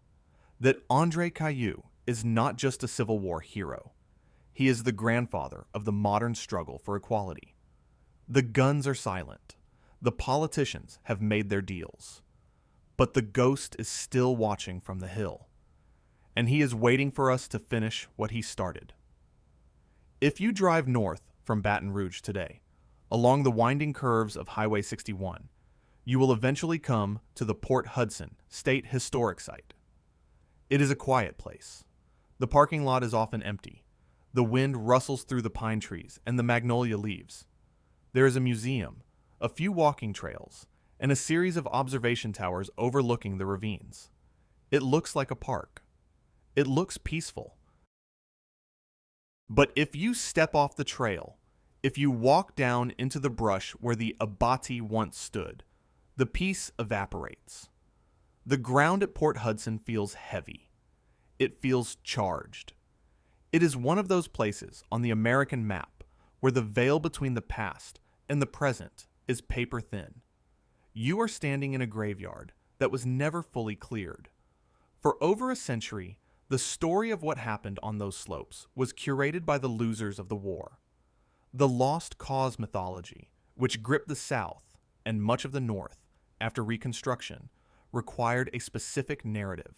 that André Cailloux is not just a Civil War hero. He is the grandfather of the modern struggle for equality. The guns are silent. The politicians have made their deals. But the ghost is still watching from the hill, and he is waiting for us to finish what he started. If you drive north from Baton Rouge today, along the winding curves of Highway 61, you will eventually come to the Port Hudson State Historic Site. It is a quiet place. The parking lot is often empty. The wind rustles through the pine trees and the magnolia leaves. There is a museum, a few walking trails, and a series of observation towers overlooking the ravines. It looks like a park. It looks peaceful. But if you step off the trail, if you walk down into the brush where the abattis once stood, the peace evaporates. The ground at Port Hudson feels heavy. It feels charged. It is one of those places on the American map where the veil between the past and the present is paper thin. You are standing in a graveyard that was never fully cleared. For over a century, the story of what happened on those slopes was curated by the losers of the war. The lost cause mythology, which gripped the South and much of the North after Reconstruction, required a specific narrative.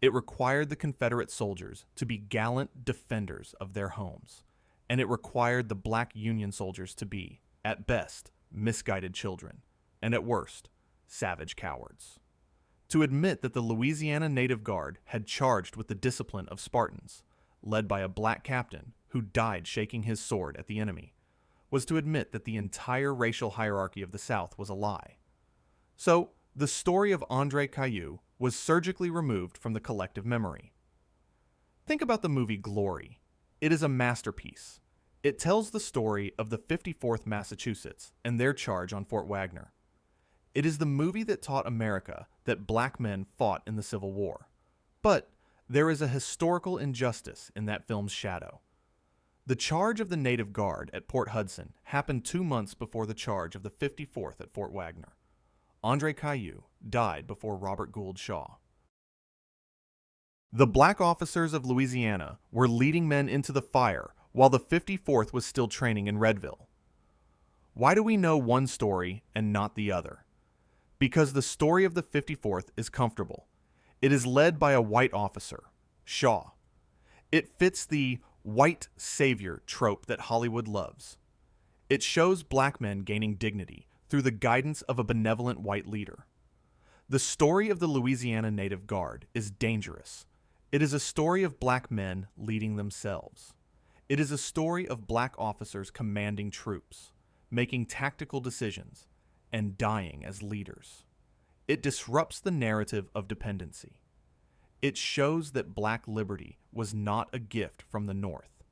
It required the Confederate soldiers to be gallant defenders of their homes, and it required the black Union soldiers to be, at best, misguided children, and at worst, savage cowards. To admit that the Louisiana Native Guard had charged with the discipline of Spartans, led by a black captain who died shaking his sword at the enemy, was to admit that the entire racial hierarchy of the South was a lie. So, the story of André Cailloux was surgically removed from the collective memory. Think about the movie Glory. It is a masterpiece. It tells the story of the 54th Massachusetts and their charge on Fort Wagner. It is the movie that taught America that black men fought in the Civil War. But there is a historical injustice in that film's shadow. The charge of the Native Guard at Port Hudson happened 2 months before the charge of the 54th at Fort Wagner. André Cailloux died before Robert Gould Shaw. The black officers of Louisiana were leading men into the fire while the 54th was still training in Redville. Why do we know one story and not the other? Because the story of the 54th is comfortable. It is led by a white officer, Shaw. It fits the white savior trope that Hollywood loves. It shows black men gaining dignity through the guidance of a benevolent white leader. The story of the Louisiana Native Guard is dangerous. It is a story of black men leading themselves. It is a story of black officers commanding troops, making tactical decisions, and dying as leaders. It disrupts the narrative of dependency. It shows that black liberty was not a gift from the North.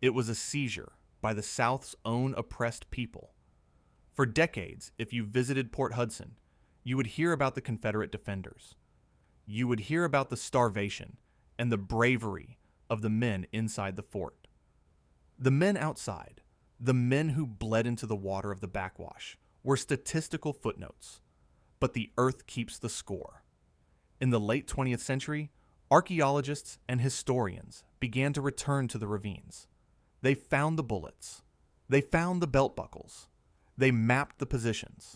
It was a seizure by the South's own oppressed people. For decades, if you visited Port Hudson, you would hear about the Confederate defenders. You would hear about the starvation and the bravery of the men inside the fort. The men outside, the men who bled into the water of the backwash, were statistical footnotes, but the earth keeps the score. In the late 20th century, archaeologists and historians began to return to the ravines. They found the bullets. They found the belt buckles. They mapped the positions,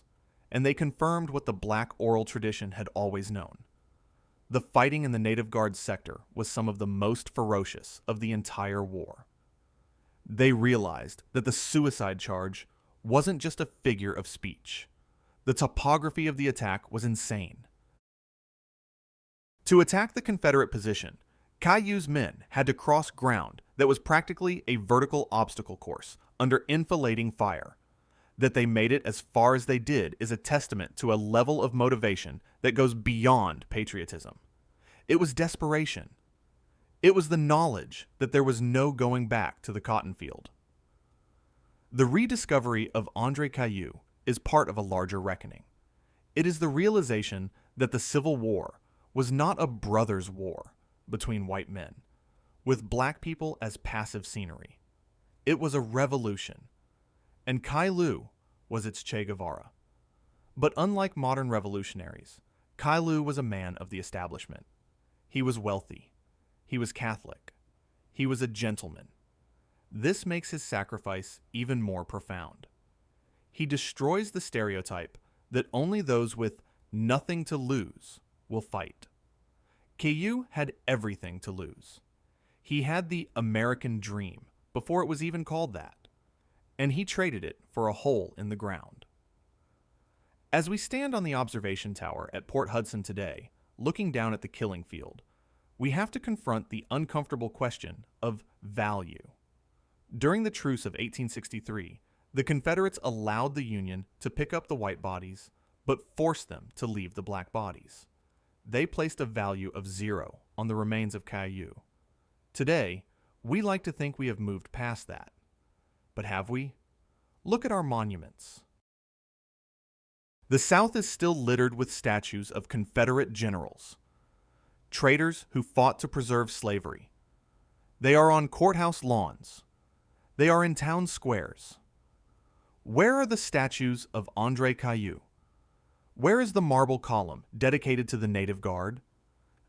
and they confirmed what the black oral tradition had always known. The fighting in the Native Guard sector was some of the most ferocious of the entire war. They realized that the suicide charge wasn't just a figure of speech. The topography of the attack was insane. To attack the Confederate position, Cailloux's men had to cross ground that was practically a vertical obstacle course under enfilading fire. That they made it as far as they did is a testament to a level of motivation that goes beyond patriotism. It was desperation. It was the knowledge that there was no going back to the cotton field. The rediscovery of André Cailloux is part of a larger reckoning. It is the realization that the Civil War was not a brothers' war between white men, with black people as passive scenery. It was a revolution, and Cailloux was its Che Guevara. But unlike modern revolutionaries, Cailloux was a man of the establishment. He was wealthy. He was Catholic. He was a gentleman. This makes his sacrifice even more profound. He destroys the stereotype that only those with nothing to lose will fight. Cailloux had everything to lose. He had the American dream before it was even called that, and he traded it for a hole in the ground. As we stand on the observation tower at Port Hudson today, looking down at the killing field, we have to confront the uncomfortable question of value. During the truce of 1863, the Confederates allowed the Union to pick up the white bodies, but forced them to leave the black bodies. They placed a value of 0 on the remains of Cailloux. Today, we like to think we have moved past that. But have we? Look at our monuments. The South is still littered with statues of Confederate generals, traitors who fought to preserve slavery. They are on courthouse lawns. They are in town squares. Where are the statues of André Cailloux? Where is the marble column dedicated to the Native Guard?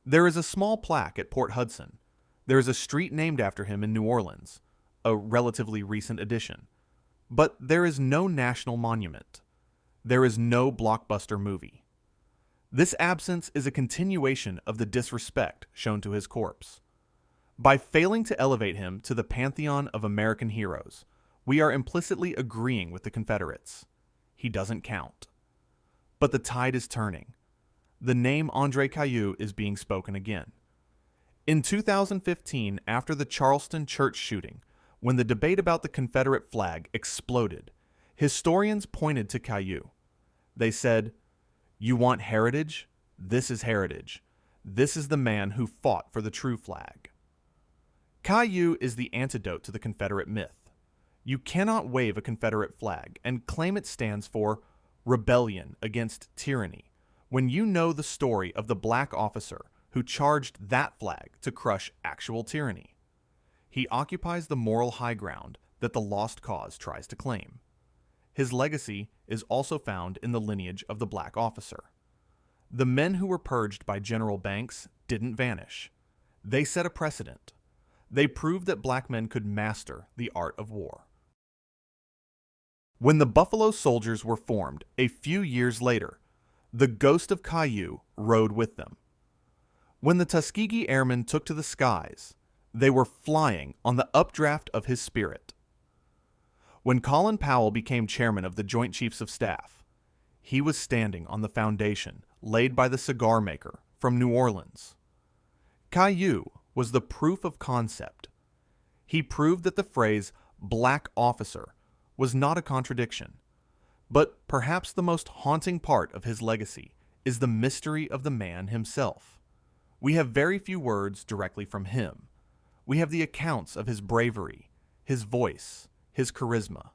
There is a small plaque at Port Hudson. There is a street named after him in New Orleans, a relatively recent addition. But there is no national monument. There is no blockbuster movie. This absence is a continuation of the disrespect shown to his corpse. By failing to elevate him to the pantheon of American heroes, we are implicitly agreeing with the Confederates. He doesn't count. But the tide is turning. The name André Cailloux is being spoken again. In 2015, after the Charleston church shooting, when the debate about the Confederate flag exploded, historians pointed to Cailloux. They said, "You want heritage? This is heritage. This is the man who fought for the true flag." Cailloux is the antidote to the Confederate myth. You cannot wave a Confederate flag and claim it stands for rebellion against tyranny when you know the story of the black officer who charged that flag to crush actual tyranny. He occupies the moral high ground that the lost cause tries to claim. His legacy is also found in the lineage of the black officer. The men who were purged by General Banks didn't vanish. They set a precedent. They proved that black men could master the art of war. When the Buffalo Soldiers were formed a few years later, the ghost of Cailloux rode with them. When the Tuskegee Airmen took to the skies, they were flying on the updraft of his spirit. When Colin Powell became chairman of the Joint Chiefs of Staff, he was standing on the foundation laid by the cigar maker from New Orleans. Cailloux was the proof of concept. He proved that the phrase black officer was not a contradiction. But perhaps the most haunting part of his legacy is the mystery of the man himself. We have very few words directly from him. We have the accounts of his bravery, his voice, his charisma.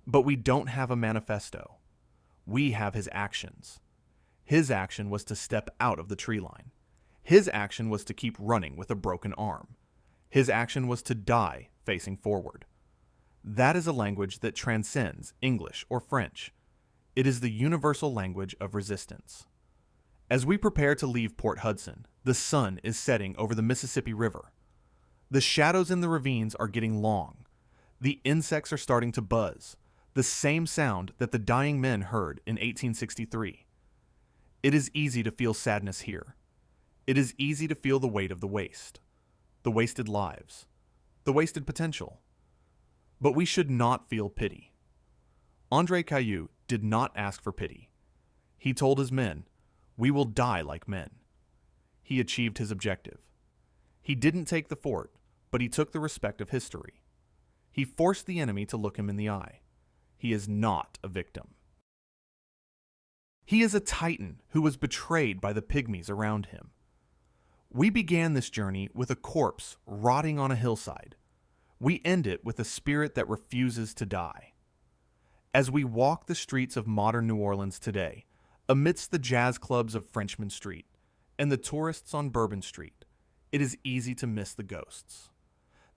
But we don't have a manifesto. We have his actions. His action was to step out of the tree line. His action was to keep running with a broken arm. His action was to die facing forward. That is a language that transcends English or French. It is the universal language of resistance. As we prepare to leave Port Hudson, the sun is setting over the Mississippi River. The shadows in the ravines are getting long. The insects are starting to buzz, the same sound that the dying men heard in 1863. It is easy to feel sadness here. It is easy to feel the weight of the waste, the wasted lives, the wasted potential. But we should not feel pity. André Cailloux did not ask for pity. He told his men, "We will die like men." He achieved his objective. He didn't take the fort, but he took the respect of history. He forced the enemy to look him in the eye. He is not a victim. He is a titan who was betrayed by the pygmies around him. We began this journey with a corpse rotting on a hillside. We end it with a spirit that refuses to die. As we walk the streets of modern New Orleans today, amidst the jazz clubs of Frenchman Street and the tourists on Bourbon Street, it is easy to miss the ghosts.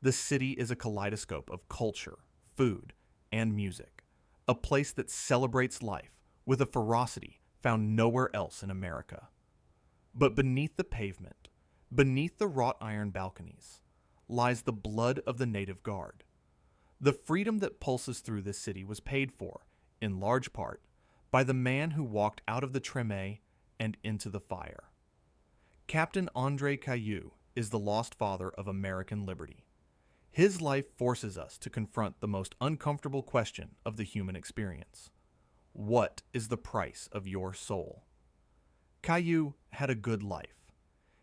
The city is a kaleidoscope of culture, food, and music, a place that celebrates life with a ferocity found nowhere else in America. But beneath the pavement, beneath the wrought iron balconies, lies the blood of the Native Guard. The freedom that pulses through this city was paid for, in large part, by the man who walked out of the Treme and into the fire. Captain André Cailloux is the lost father of American liberty. His life forces us to confront the most uncomfortable question of the human experience. What is the price of your soul? Cailloux had a good life.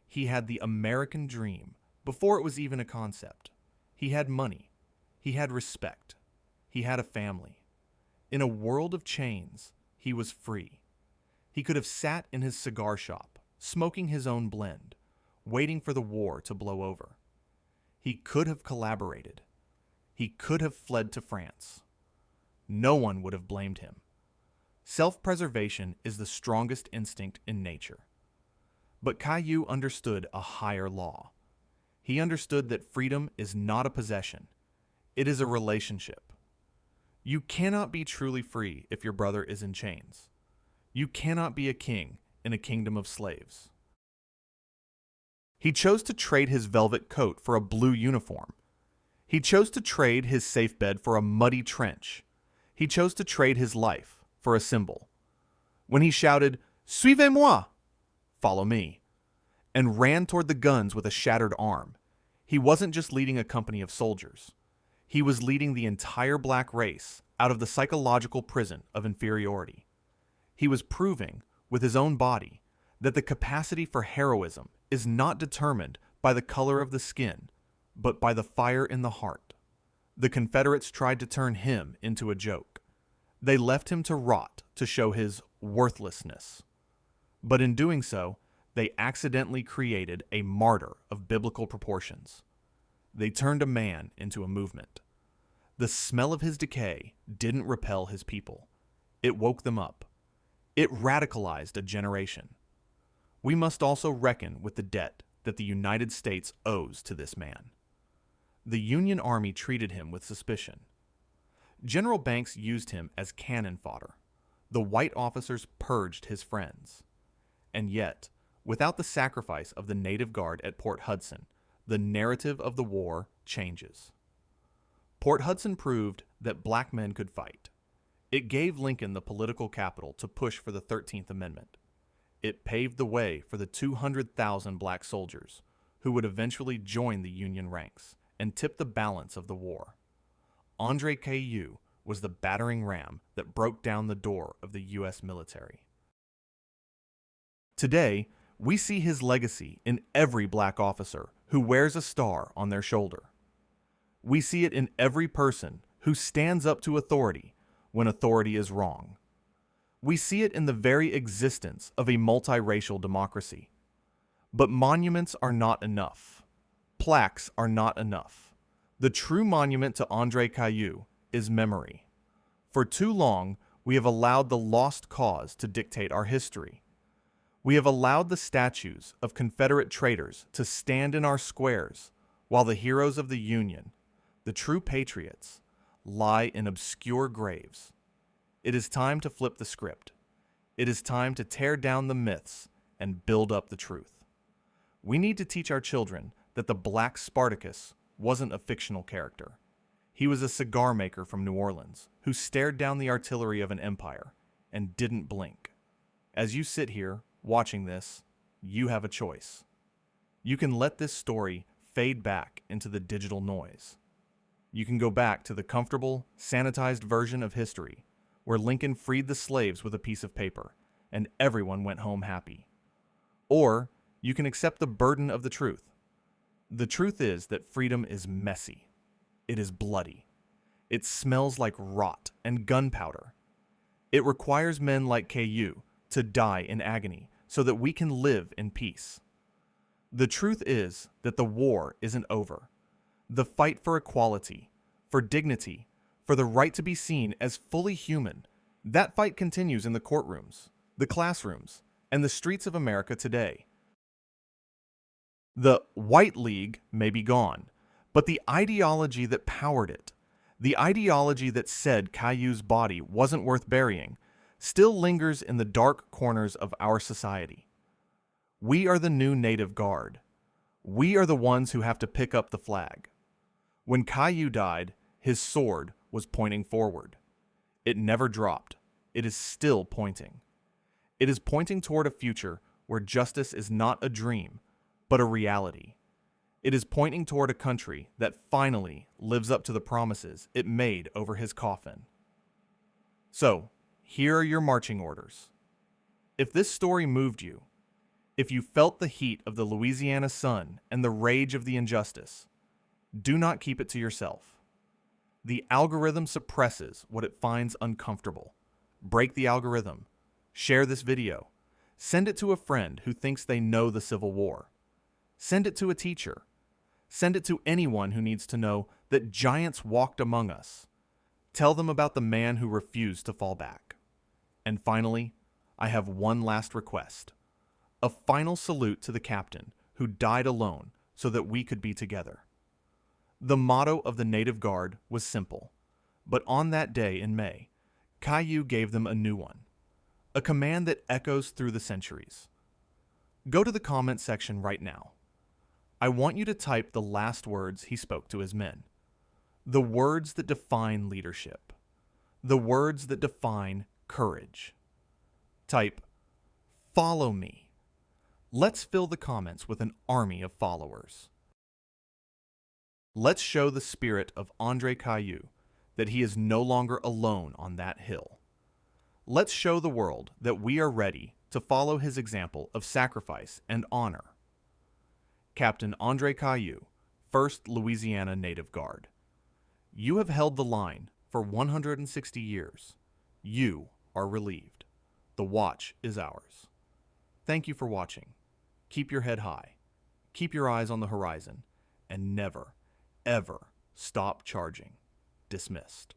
He had the American dream before it was even a concept. He had money. He had respect. He had a family. In a world of chains, he was free. He could have sat in his cigar shop, smoking his own blend, waiting for the war to blow over. He could have collaborated. He could have fled to France. No one would have blamed him. Self-preservation is the strongest instinct in nature. But Cailloux understood a higher law. He understood that freedom is not a possession. It is a relationship. You cannot be truly free if your brother is in chains. You cannot be a king in a kingdom of slaves. He chose to trade his velvet coat for a blue uniform. He chose to trade his safe bed for a muddy trench. He chose to trade his life for a symbol. When he shouted, "Suivez-moi!" Follow me, and ran toward the guns with a shattered arm, he wasn't just leading a company of soldiers. He was leading the entire black race out of the psychological prison of inferiority. He was proving, with his own body, that the capacity for heroism is not determined by the color of the skin, but by the fire in the heart. The Confederates tried to turn him into a joke. They left him to rot to show his worthlessness. But in doing so, they accidentally created a martyr of biblical proportions. They turned a man into a movement. The smell of his decay didn't repel his people. It woke them up. It radicalized a generation. We must also reckon with the debt that the United States owes to this man. The Union Army treated him with suspicion. General Banks used him as cannon fodder. The white officers purged his friends. And yet, without the sacrifice of the Native Guard at Port Hudson, the narrative of the war changes. Port Hudson proved that black men could fight. It gave Lincoln the political capital to push for the 13th Amendment. It paved the way for the 200,000 black soldiers who would eventually join the Union ranks and tip the balance of the war. André Cailloux was the battering ram that broke down the door of the U.S. military. Today, we see his legacy in every black officer who wears a star on their shoulder. We see it in every person who stands up to authority when authority is wrong. We see it in the very existence of a multiracial democracy. But monuments are not enough. Plaques are not enough. The true monument to André Cailloux is memory. For too long, we have allowed the lost cause to dictate our history. We have allowed the statues of Confederate traitors to stand in our squares, while the heroes of the Union, the true patriots, lie in obscure graves. It is time to flip the script. It is time to tear down the myths and build up the truth. We need to teach our children that the Black Spartacus wasn't a fictional character. He was a cigar maker from New Orleans who stared down the artillery of an empire and didn't blink. As you sit here watching this, you have a choice. You can let this story fade back into the digital noise. You can go back to the comfortable, sanitized version of history where Lincoln freed the slaves with a piece of paper and everyone went home happy. Or you can accept the burden of the truth. The truth is that freedom is messy. It is bloody. It smells like rot and gunpowder. It requires men like Cailloux to die in agony so that we can live in peace. The truth is that the war isn't over. The fight for equality, for dignity, for the right to be seen as fully human, that fight continues in the courtrooms, the classrooms, and the streets of America today. The White League may be gone, but the ideology that powered it, the ideology that said Cailloux's body wasn't worth burying, still lingers in the dark corners of our society. We are the new Native Guard. We are the ones who have to pick up the flag. When Cailloux died, his sword was pointing forward. It never dropped. It is still pointing. It is pointing toward a future where justice is not a dream, but a reality. It is pointing toward a country that finally lives up to the promises it made over his coffin. So, Here are your marching orders. If this story moved you, if you felt the heat of the Louisiana sun and the rage of the injustice, do not keep it to yourself. The algorithm suppresses what it finds uncomfortable. Break the algorithm. Share this video. Send it to a friend who thinks they know the Civil War. Send it to a teacher. Send it to anyone who needs to know that giants walked among us. Tell them about the man who refused to fall back. And finally, I have one last request. A final salute to the captain who died alone so that we could be together. The motto of the Native Guard was simple, but on that day in May, Cailloux gave them a new one, a command that echoes through the centuries. Go to the comment section right now. I want you to type the last words he spoke to his men, the words that define leadership, the words that define courage. Type, "Follow me." Let's fill the comments with an army of followers. Let's show the spirit of André Cailloux that he is no longer alone on that hill. Let's show the world that we are ready to follow his example of sacrifice and honor. Captain André Cailloux, 1st Louisiana Native Guard. You have held the line for 160 years. You are relieved. The watch is ours. Thank you for watching. Keep your head high, keep your eyes on the horizon, and never, ever stop charging. Dismissed.